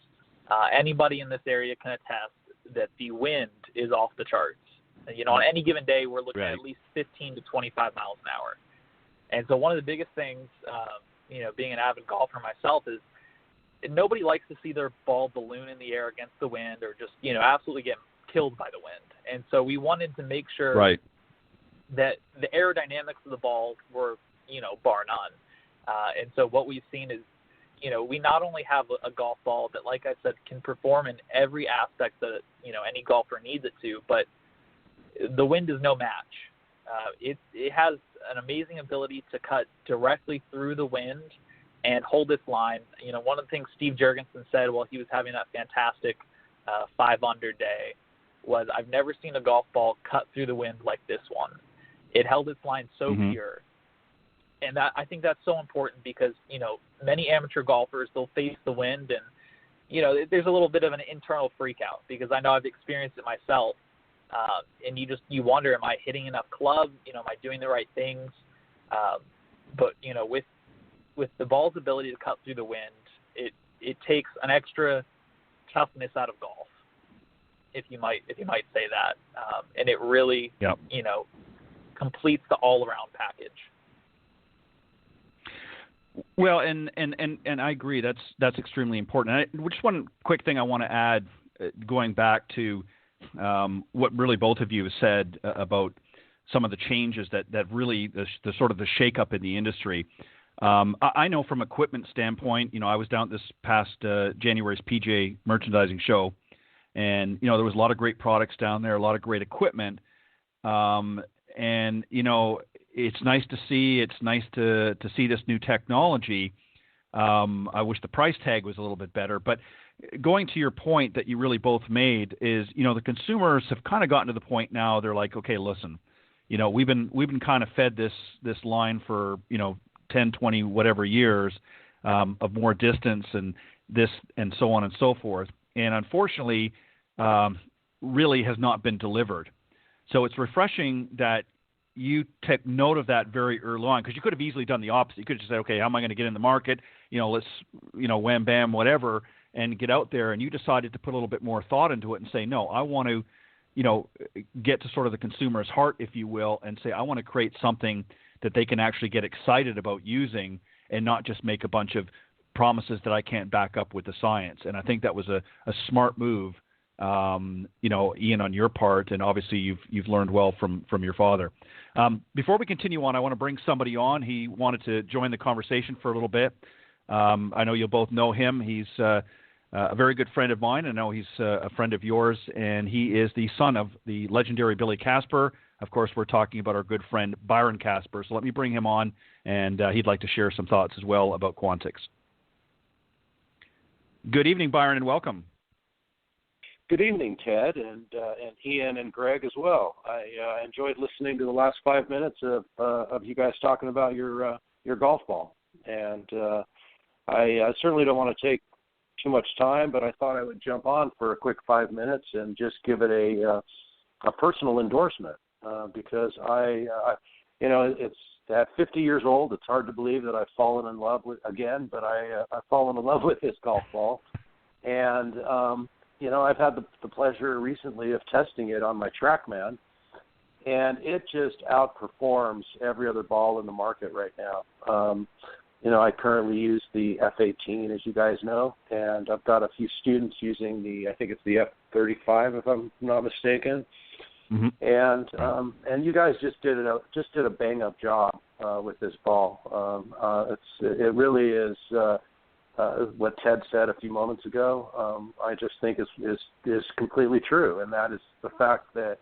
Anybody in this area can attest that the wind is off the charts. On any given day, we're looking at least 15 to 25 miles an hour. And so one of the biggest things, being an avid golfer myself, is nobody likes to see their ball balloon in the air against the wind or just, absolutely get killed by the wind. And so we wanted to make sure that the aerodynamics of the ball were, bar none. And so what we've seen is, we not only have a golf ball that, like I said, can perform in every aspect that, any golfer needs it to, but the wind is no match. It has an amazing ability to cut directly through the wind and hold its line. One of the things Steve Jurgensen said while he was having that fantastic 5 under day was, "I've never seen a golf ball cut through the wind like this one. It held its line so pure." And I think that's so important because, many amateur golfers, they'll face the wind and, there's a little bit of an internal freak out because I know I've experienced it myself. and you wonder, am I hitting enough club? Am I doing the right things? But with the ball's ability to cut through the wind, it takes an extra toughness out of golf, if you might say that, and it really completes the all around package. Well, and I agree. That's extremely important. Just one quick thing I want to add, going back to what really both of you have said about some of the changes that really the sort of the shakeup in the industry. I know from equipment standpoint, I was down at this past January's PGA merchandising show, and there was a lot of great products down there, a lot of great equipment, and it's nice to see. It's nice to see this new technology. I wish the price tag was a little bit better, but going to your point that you really both made is, the consumers have kind of gotten to the point now. They're like, okay, listen, we've been kind of fed this line for 10, 20, whatever years of more distance and this and so on and so forth, and unfortunately, really has not been delivered. So it's refreshing that you take note of that very early on, because you could have easily done the opposite. You could have just said, okay, how am I going to get in the market? Let's, wham, bam, whatever, and get out there. And you decided to put a little bit more thought into it and say, no, I want to, get to sort of the consumer's heart, if you will, and say, I want to create something that they can actually get excited about using and not just make a bunch of promises that I can't back up with the science. And I think that was a smart move, Ian, on your part, and obviously you've learned well from your father. Before we continue on, I want to bring somebody on. He wanted to join the conversation for a little bit. I know you'll both know him. He's a very good friend of mine. I know he's a friend of yours, and he is the son of the legendary Billy Casper. Of course, we're talking about our good friend Byron Casper. So let me bring him on, and he'd like to share some thoughts as well about Quantix. Good evening, Byron, and welcome. Good evening, Ted, and Ian and Greg as well. I enjoyed listening to the last 5 minutes of you guys talking about your golf ball, and I certainly don't want to take too much time, but I thought I would jump on for a quick 5 minutes and just give it a personal endorsement because it's at 50 years old. It's hard to believe that I've fallen in love with again, but I've fallen in love with this golf ball, and I've had the pleasure recently of testing it on my TrackMan, and it just outperforms every other ball in the market right now. I currently use the F18, as you guys know, and I've got a few students using I think it's the F35, if I'm not mistaken. Mm-hmm. And you guys just did a bang up job with this ball. It really is. What Ted said a few moments ago, I just think is completely true, and that is the fact that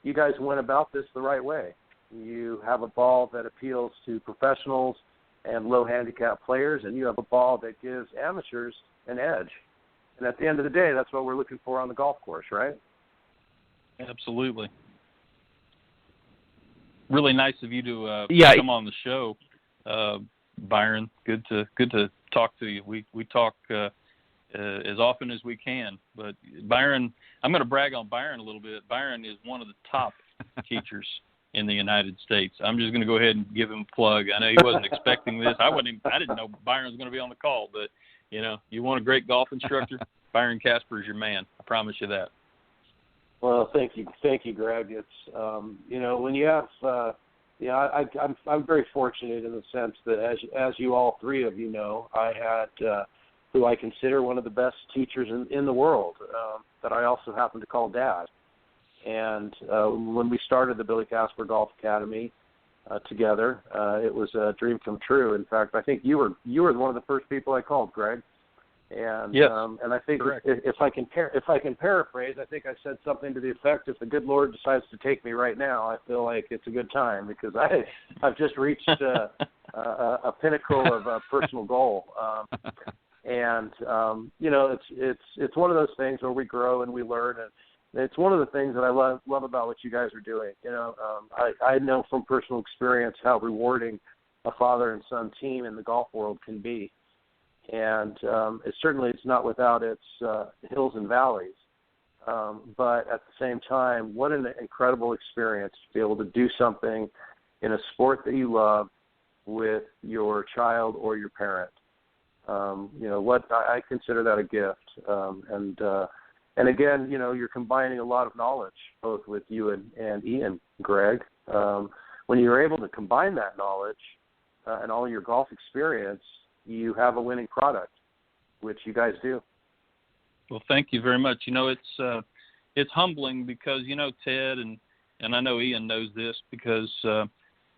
you guys went about this the right way. You have a ball that appeals to professionals and low handicap players, and you have a ball that gives amateurs an edge. And at the end of the day, that's what we're looking for on the golf course, right? Absolutely. Really nice of you to come on the show, Byron. Good to talk to you. We talk as often as we can. But Byron, I'm going to brag on Byron a little bit. Byron is one of the top teachers in the United States. I'm just going to go ahead and give him a plug. I know he wasn't expecting this. I didn't know Byron was going to be on the call. But you want a great golf instructor, Byron Casper is your man. I promise you that. Well, thank you, Greg. It's when you have. I'm very fortunate in the sense that, as you all three of you know, I had who I consider one of the best teachers in the world that I also happen to call Dad. And when we started the Billy Casper Golf Academy together, it was a dream come true. In fact, I think you were one of the first people I called, Greg. And yes, and I think if I can paraphrase, I think I said something to the effect: if the good Lord decides to take me right now, I feel like it's a good time because I've just reached a pinnacle of a personal goal. It's one of those things where we grow and we learn, and it's one of the things that I love about what you guys are doing. I know from personal experience how rewarding a father and son team in the golf world can be. And it's not without its hills and valleys. But at the same time, what an incredible experience to be able to do something in a sport that you love with your child or your parent. What I consider that a gift. And again, you're combining a lot of knowledge, both with you and Ian, Greg. When you're able to combine that knowledge and all your golf experience, you have a winning product, which you guys do. Well, thank you very much. It's humbling because, Ted, and I know Ian knows this, because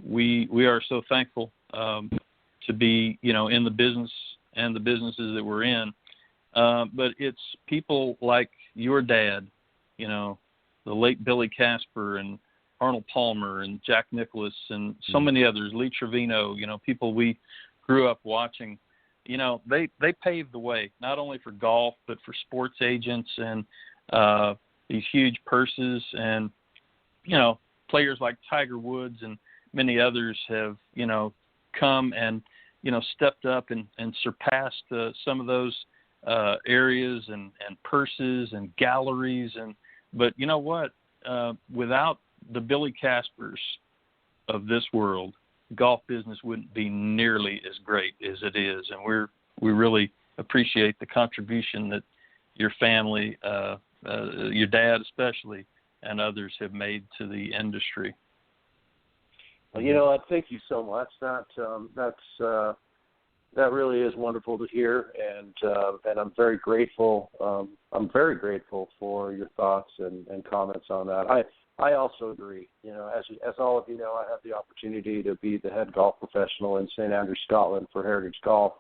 we are so thankful to be, in the business and the businesses that we're in. But it's people like your dad, the late Billy Casper and Arnold Palmer and Jack Nicklaus and so many others, Lee Trevino, people we grew up watching. They paved the way, not only for golf, but for sports agents and these huge purses. And, players like Tiger Woods and many others have, come and, stepped up and surpassed some of those areas and purses and galleries. But you know what? Without the Billy Caspers of this world, golf business wouldn't be nearly as great as it is, and we really appreciate the contribution that your family, your dad especially, and others have made to the industry. Well, thank you so much. That really is wonderful to hear, and I'm very grateful. I'm very grateful for your thoughts and comments on that. I also agree. As all of you know, I had the opportunity to be the head golf professional in St. Andrews, Scotland for Heritage Golf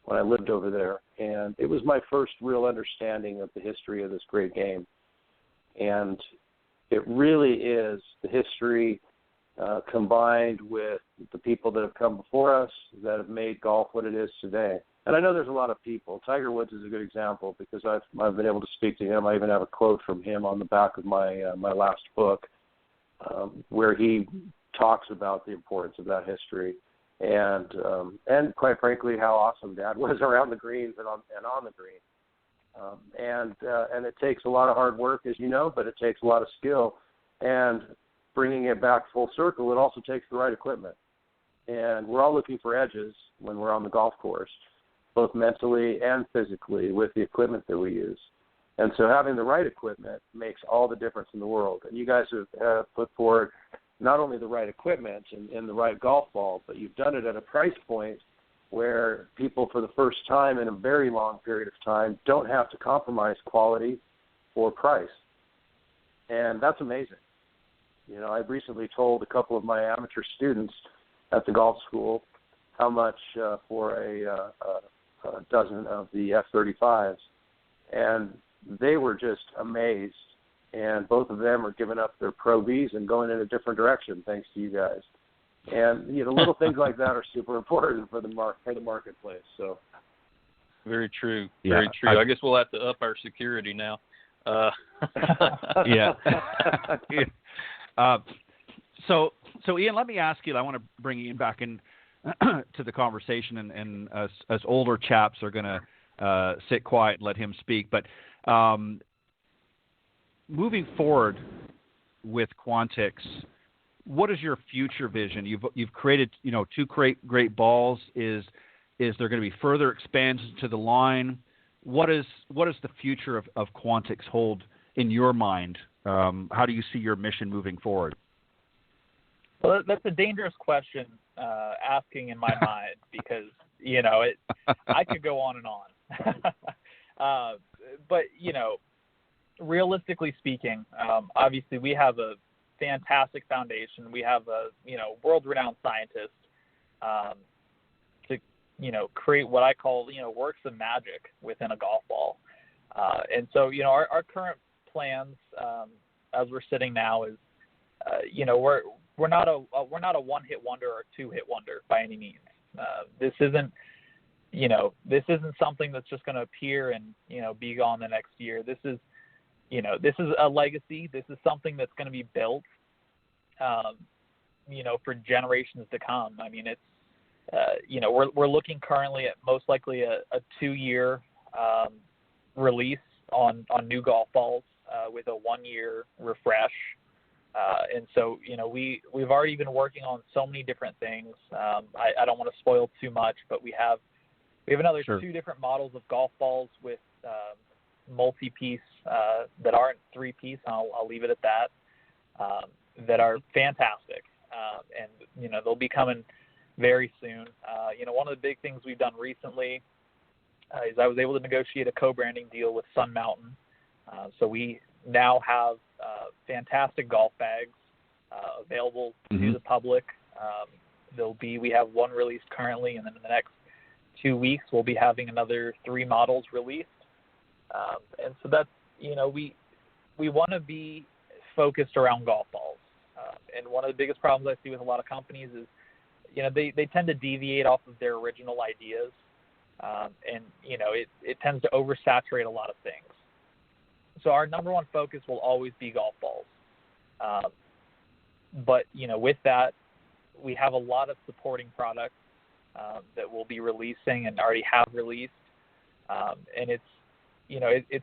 when I lived over there. And it was my first real understanding of the history of this great game. And it really is the history combined with the people that have come before us that have made golf what it is today. And I know there's a lot of people. Tiger Woods is a good example because I've been able to speak to him. I even have a quote from him on the back of my last book where he talks about the importance of that history and quite frankly how awesome Dad was around the greens and on the green. And it takes a lot of hard work, as you know, but it takes a lot of skill. And bringing it back full circle, it also takes the right equipment. And we're all looking for edges when we're on the golf course, both mentally and physically, with the equipment that we use. And so having the right equipment makes all the difference in the world. And you guys have put forward not only the right equipment and the right golf ball, but you've done it at a price point where people for the first time in a very long period of time don't have to compromise quality or price. And that's amazing. I recently told a couple of my amateur students at the golf school how much for a dozen of the F-35s, and they were just amazed. And both of them are giving up their Pro Bs and going in a different direction thanks to you guys. And little things like that are super important for the marketplace. So very true, very true. I guess we'll have to up our security now. Yeah. So Ian, let me ask you. I want to bring Ian back in to the conversation, and us older chaps are going to sit quiet and let him speak. But moving forward with Quantix, what is your future vision? You've created two great balls. Is there going to be further expansions to the line? What does the future of Quantix hold in your mind? How do you see your mission moving forward? Well, that's a dangerous question asking in my mind because I could go on and on. But realistically speaking, obviously we have a fantastic foundation. We have a world-renowned scientist to create what I call works of magic within a golf ball. And so our current plans as we're sitting now is we're not a one-hit wonder or a two-hit wonder by any means. This isn't something that's just going to appear and be gone the next year. This is a legacy. This is something that's going to be built for generations to come. I mean, it's we're looking currently at most likely a 2-year release on new golf balls. with a 1-year refresh. And so, we've already been working on so many different things. I don't want to spoil too much, but we have another Sure. 2 different models of golf balls with multi-piece that aren't 3-piece. I'll leave it at that. That are fantastic, and they'll be coming very soon. One of the big things we've done recently is I was able to negotiate a co-branding deal with Sun Mountain. So we now have fantastic golf bags available to the public. We have 1 released currently, and then in the next 2 weeks we'll be having another 3 models released. And so that's, we want to be focused around golf balls. And one of the biggest problems I see with a lot of companies is, they tend to deviate off of their original ideas. And it tends to oversaturate a lot of things. So our number one focus will always be golf balls. But, with that, we have a lot of supporting products that we'll be releasing and already have released. And it's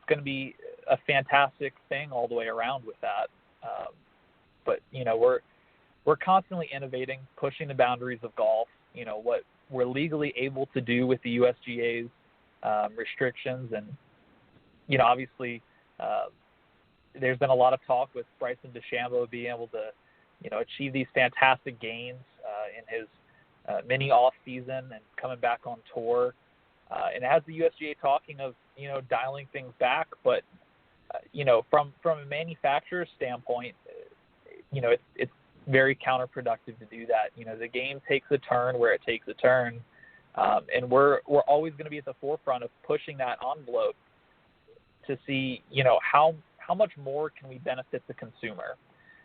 going to be a fantastic thing all the way around with that. But, we're constantly innovating, pushing the boundaries of golf, what we're legally able to do with the USGA's restrictions. And, obviously, there's been a lot of talk with Bryson DeChambeau being able to, achieve these fantastic gains in his mini off season and coming back on tour. And it has the USGA talking of, dialing things back. But, from a manufacturer's standpoint, it's very counterproductive to do that. The game takes a turn where it takes a turn. And we're always going to be at the forefront of pushing that envelope to see, how much more can we benefit the consumer?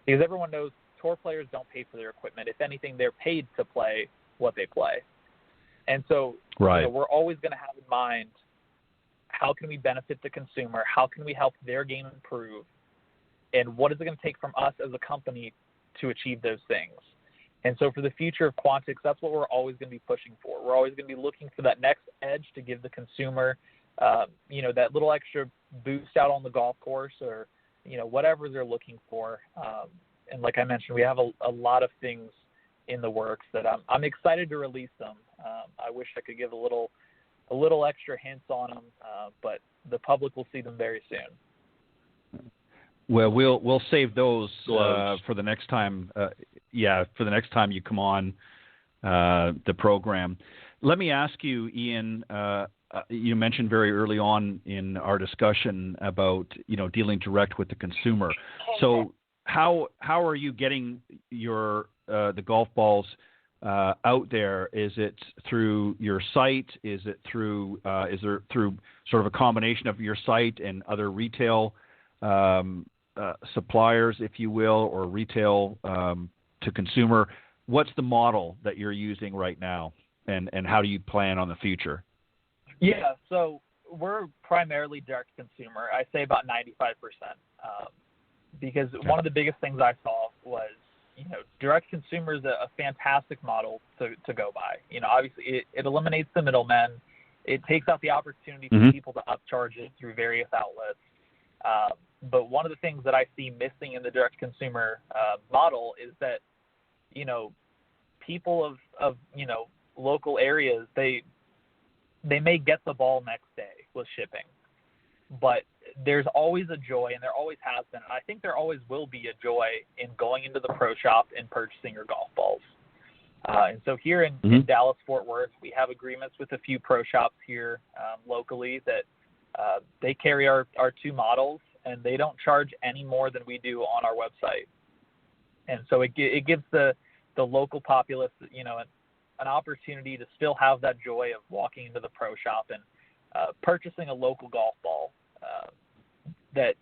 Because everyone knows tour players don't pay for their equipment. If anything, they're paid to play what they play. And so right. We're always going to have in mind, how can we benefit the consumer? How can we help their game improve? And what is it going to take from us as a company to achieve those things? And so for the future of Quantix, that's what we're always going to be pushing for. We're always going to be looking for that next edge to give the consumer, that little extra boost out on the golf course, or, whatever they're looking for. And like I mentioned, we have a lot of things in the works that I'm excited to release them. I wish I could give a little extra hints on them, but the public will see them very soon. Well, we'll save those for the next time. For the next time you come on the program. Let me ask you, Ian. You mentioned very early on in our discussion about dealing direct with the consumer. So how are you getting your the golf balls out there? Is it through your site? Is there through sort of a combination of your site and other retail suppliers, if you will, or retail to consumer? What's the model that you're using right now, and how do you plan on the future? Yeah, so we're primarily direct to consumer. I say about 95%, because one of the biggest things I saw was, direct consumer is a fantastic model to go by. Obviously it eliminates the middlemen. It takes out the opportunity for people to upcharge it through various outlets. But one of the things that I see missing in the direct consumer model is that, people of local areas, they may get the ball next day with shipping, but there's always a joy, and there always has been. I think there always will be a joy in going into the pro shop and purchasing your golf balls. And so here in Dallas, Fort Worth, we have agreements with a few pro shops here locally that they carry our 2 models, and they don't charge any more than we do on our website. And so it gives the local populace, an opportunity to still have that joy of walking into the pro shop and purchasing a local golf ball that,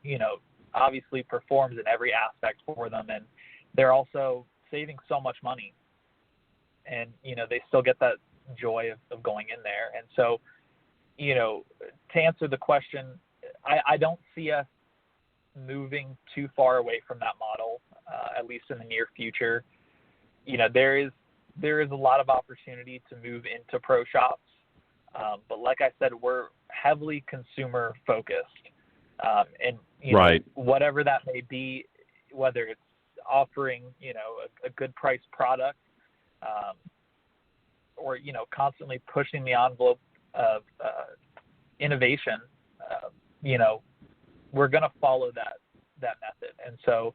obviously performs in every aspect for them. And they're also saving so much money. And, they still get that joy of going in there. And so, to answer the question, I don't see us moving too far away from that model, at least in the near future. There is a lot of opportunity to move into pro shops. But like I said, we're heavily consumer focused. And right. whatever that may be, whether it's offering a good price product, or constantly pushing the envelope of innovation, we're going to follow that method. And so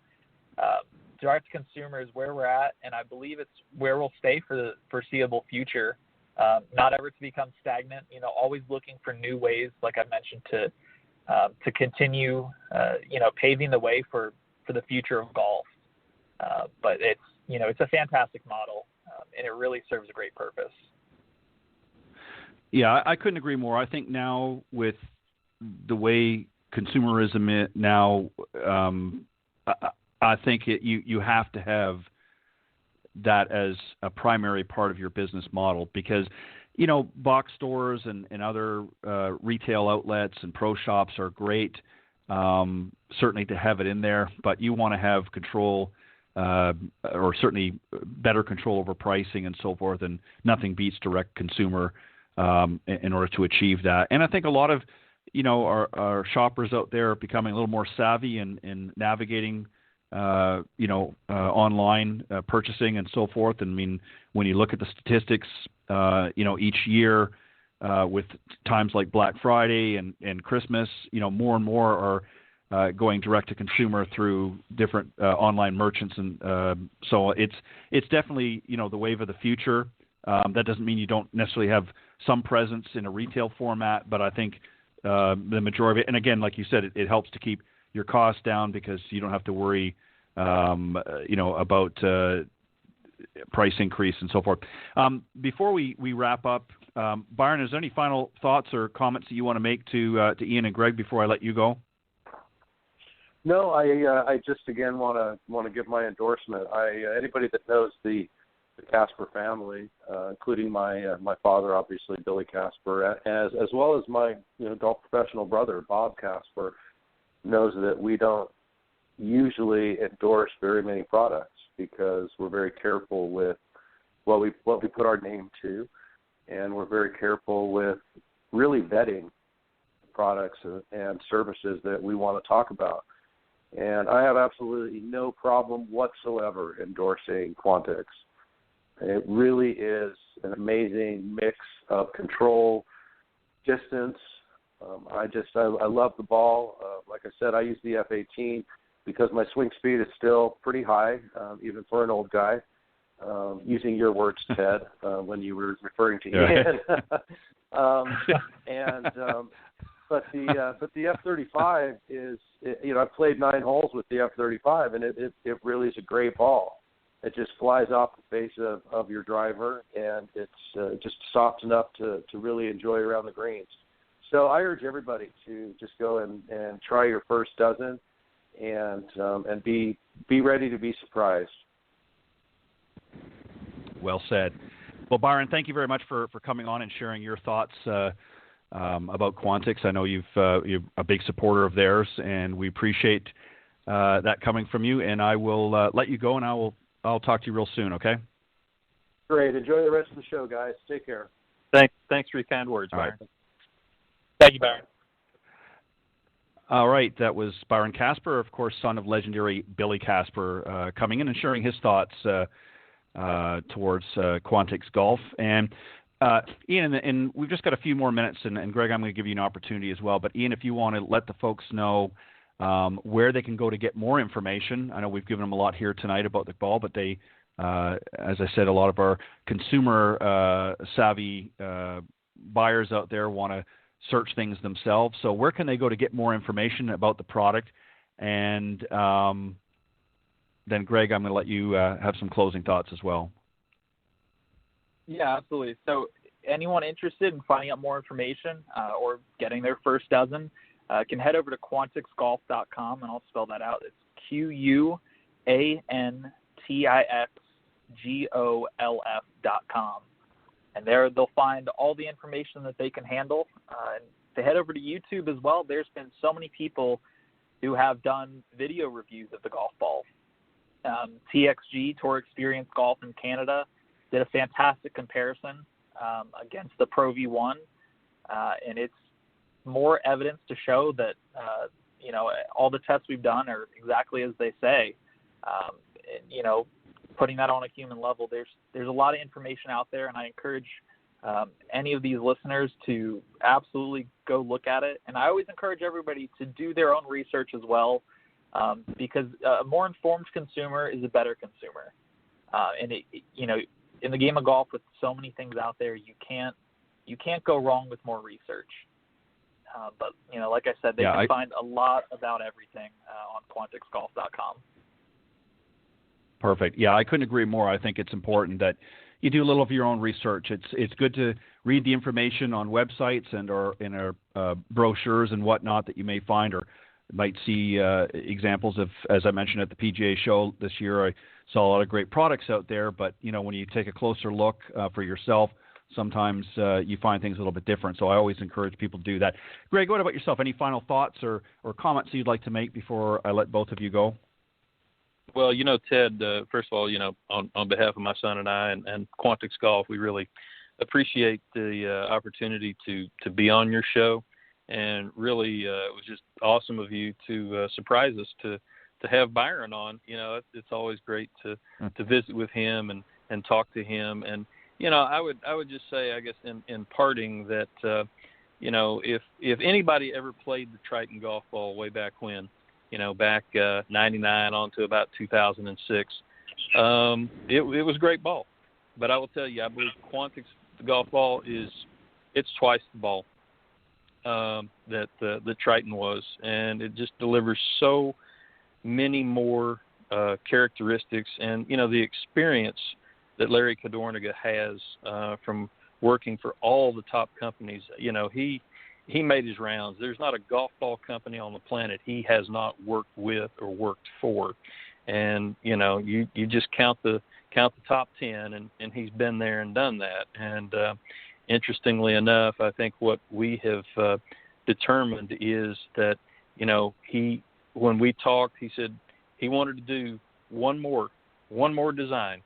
direct to consumer is where we're at, and I believe it's where we'll stay for the foreseeable future. Not ever to become stagnant, always looking for new ways, like I mentioned, to continue, paving the way for the future of golf. But it's a fantastic model, and it really serves a great purpose. Yeah, I couldn't agree more. I think now with the way consumerism now, I think you have to have that as a primary part of your business model, because box stores and other retail outlets and pro shops are great, certainly to have it in there, but you want to have control, or certainly better control over pricing and so forth, and nothing beats direct consumer in order to achieve that. And I think a lot of our shoppers out there are becoming a little more savvy in navigating online purchasing and so forth. I mean, when you look at the statistics, each year with times like Black Friday and Christmas, more and more are going direct to consumer through different online merchants, and so it's definitely the wave of the future. That doesn't mean you don't necessarily have some presence in a retail format, but I think the majority of it, and again, like you said, it helps to keep your costs down because you don't have to worry, about price increase and so forth. Before we wrap up, Byron, is there any final thoughts or comments that you want to make to Ian and Greg before I let you go? No, I just again want to give my endorsement. Anybody that knows the Casper family, including my father, obviously Billy Casper, as well as my golf professional brother Bob Casper, knows that we don't usually endorse very many products because we're very careful with what we put our name to, and we're very careful with really vetting products and services that we want to talk about. And I have absolutely no problem whatsoever endorsing Quantix. It really is an amazing mix of control, distance. I love the ball. Like I said, I use the F18 because my swing speed is still pretty high, even for an old guy. Using your words, Ted, when you were referring to Ian. But the F35 is, I've played 9 holes with the F35, and it really is a great ball. It just flies off the face of your driver, and it's just soft enough to really enjoy around the greens. So I urge everybody to just go and try your first dozen, and be ready to be surprised. Well said. Well, Byron, thank you very much for coming on and sharing your thoughts about Quantix. I know you're a big supporter of theirs, and we appreciate that coming from you. And I will let you go, and I'll talk to you real soon. Okay. Great. Enjoy the rest of the show, guys. Take care. Thanks for your kind words, Byron. Right. Thank you, Byron. All right, that was Byron Casper, of course, son of legendary Billy Casper, coming in and sharing his thoughts towards Quantix Golf. And Ian, and we've just got a few more minutes, and Greg, I'm going to give you an opportunity as well. But Ian, if you want to let the folks know where they can go to get more information. I know we've given them a lot here tonight about the ball, but they, as I said, a lot of our consumer savvy buyers out there want to search things themselves. So where can they go to get more information about the product? And then, Greg, I'm going to let you have some closing thoughts as well. Yeah, absolutely. So anyone interested in finding out more information or getting their first dozen can head over to quantixgolf.com, and I'll spell that out. It's QUANTIXGOLF.com. And there they'll find all the information that they can handle. And to head over to YouTube as well, there's been so many people who have done video reviews of the golf ball. TXG, Tour Experience Golf in Canada, did a fantastic comparison against the Pro V1. And it's more evidence to show that all the tests we've done are exactly as they say. Putting that on a human level, there's a lot of information out there, and I encourage any of these listeners to absolutely go look at it. And I always encourage everybody to do their own research as well, because a more informed consumer is a better consumer. In the game of golf, with so many things out there, you can't go wrong with more research. But like I said, they can find a lot about everything on QuantixGolf.com. Perfect. Yeah, I couldn't agree more. I think it's important that you do a little of your own research. It's good to read the information on websites or in our brochures and whatnot that you may find, or might see examples of, as I mentioned at the PGA show this year, I saw a lot of great products out there, but when you take a closer look for yourself, sometimes you find things a little bit different. So I always encourage people to do that. Greg, what about yourself? Any final thoughts or comments you'd like to make before I let both of you go? Well, Ted, first of all, on behalf of my son and I and Quantix Golf, we really appreciate the opportunity to be on your show. And really, it was just awesome of you to surprise us to have Byron on. It's always great to visit with him and talk to him. And, I would just say, I guess, in parting that, if anybody ever played the Triton golf ball way back when, back 99 on to about 2006, it was a great ball. But I will tell you, I believe Quantix, the golf ball, it's twice the ball that the Triton was, and it just delivers so many more characteristics, and the experience that Larry Cadorniga has from working for all the top companies. He made his rounds. There's not a golf ball company on the planet he has not worked with or worked for, and you just count the top 10, and he's been there and done that. And interestingly enough, I think what we have determined is that, when we talked, he said he wanted to do one more design.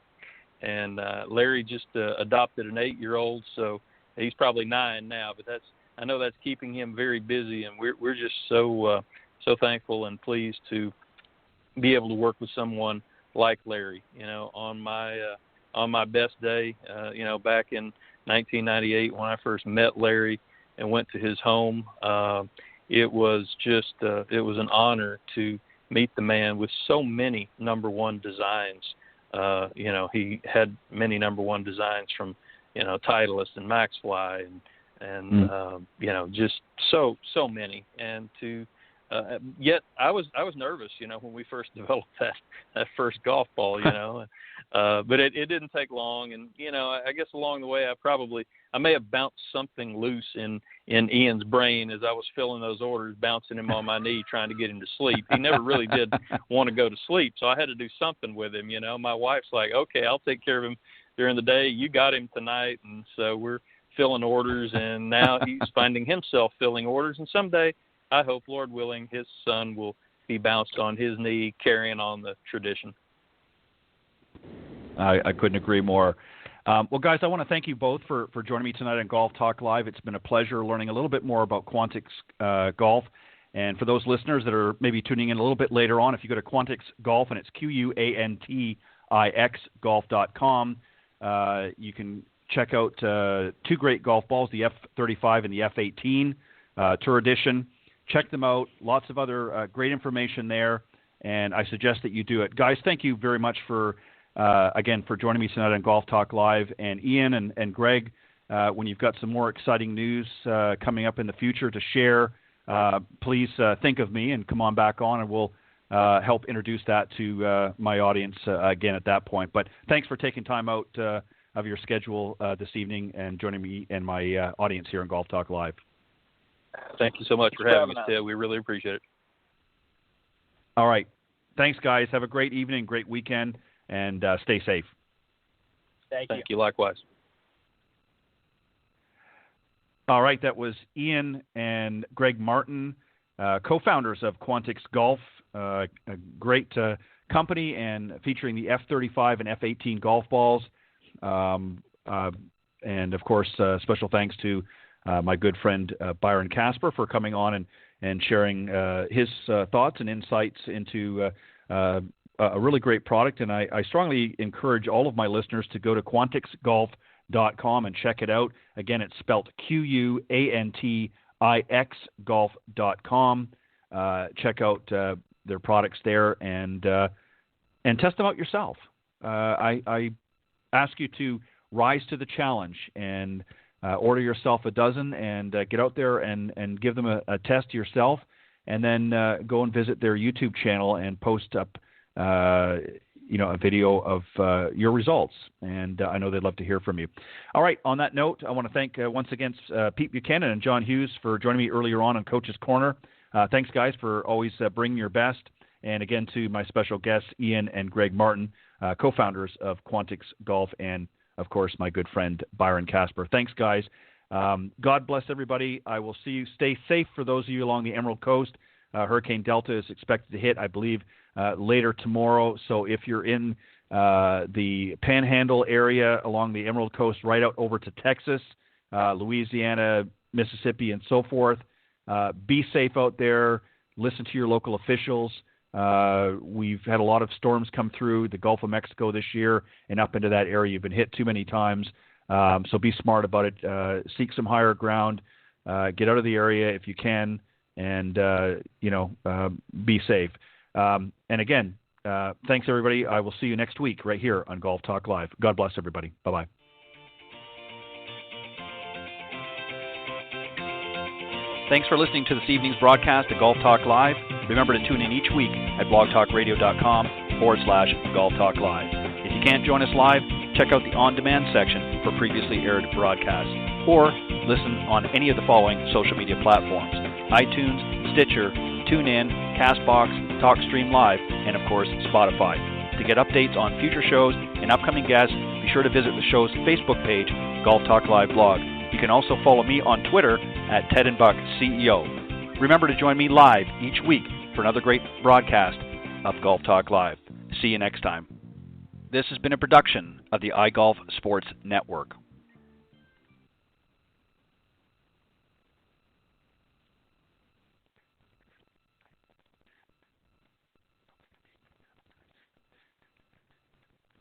And Larry just adopted an 8-year-old, so he's probably 9 now, but I know that's keeping him very busy, and we're just so thankful and pleased to be able to work with someone like Larry. On my best day, back in 1998 when I first met Larry and went to his home, it was an honor to meet the man with so many number one designs. He had many number one designs from Titleist and Maxfly and just so many. And yet I was nervous, when we first developed that first golf ball, but it didn't take long. And, I guess along the way, I may have bounced something loose in Ian's brain as I was filling those orders, bouncing him on my knee, trying to get him to sleep. He never really did want to go to sleep, so I had to do something with him. My wife's like, okay, I'll take care of him during the day. You got him tonight. And so we're filling orders, and now he's finding himself filling orders. And someday, I hope, Lord willing, his son will be bounced on his knee, carrying on the tradition. I couldn't agree more. Well, guys, I want to thank you both for joining me tonight on Golf Talk Live. It's been a pleasure learning a little bit more about Quantix Golf. And for those listeners that are maybe tuning in a little bit later on, if you go to Quantix Golf, and it's Quantix golf.com, you can check out 2 great golf balls, the F35 and the F18 Tour Edition. Check them out. Lots of other great information there, and I suggest that you do it. Guys, thank you very much for joining me tonight on Golf Talk Live. And Ian and Greg, when you've got some more exciting news coming up in the future to share, please think of me and come on back on, and we'll help introduce that to my audience again at that point. But thanks for taking time out of your schedule this evening and joining me and my audience here on Golf Talk Live. Thank you so much for having us, Ted. We really appreciate it. All right. Thanks, guys. Have a great evening, great weekend, and stay safe. Thank you. Likewise. All right. That was Ian and Greg Martin, co-founders of Quantix Golf, a great company and featuring the F35 and F18 golf balls. And, of course, special thanks to my good friend Byron Casper for coming on and and sharing his thoughts and insights into a really great product. And I strongly encourage all of my listeners to go to quantixgolf.com and check it out. Again, it's spelled Quantix golf.com. Check out their products there and test them out yourself. I ask you to rise to the challenge and order yourself a dozen and get out there and give them a test yourself, and then go and visit their YouTube channel and post up a video of your results. And I know they'd love to hear from you. All right, on that note, I want to thank once again Pete Buchanan and John Hughes for joining me earlier on Coach's Corner. Thanks, guys, for always bringing your best. And again, to my special guests, Ian and Greg Martin, co-founders of Quantix Golf, and, of course, my good friend Byron Casper. Thanks, guys. God bless everybody. I will see you. Stay safe for those of you along the Emerald Coast. Hurricane Delta is expected to hit, I believe, later tomorrow. So if you're in the Panhandle area along the Emerald Coast, right out over to Texas, Louisiana, Mississippi, and so forth, be safe out there. Listen to your local officials. We've had a lot of storms come through the Gulf of Mexico this year and up into that area. You've been hit too many times. So be smart about it. Seek some higher ground. Get out of the area if you can, and, be safe. And again, thanks, everybody. I will see you next week right here on Golf Talk Live. God bless everybody. Bye-bye. Thanks for listening to this evening's broadcast of Golf Talk Live. Remember to tune in each week at blogtalkradio.com/Golf Talk Live. If you can't join us live, check out the on-demand section for previously aired broadcasts, or listen on any of the following social media platforms: iTunes, Stitcher, TuneIn, CastBox, TalkStream Live, and of course, Spotify. To get updates on future shows and upcoming guests, be sure to visit the show's Facebook page, Golf Talk Live Blog. You can also follow me on Twitter at Ted and Buck CEO. Remember to join me live each week for another great broadcast of Golf Talk Live. See you next time. This has been a production of the iGolf Sports Network.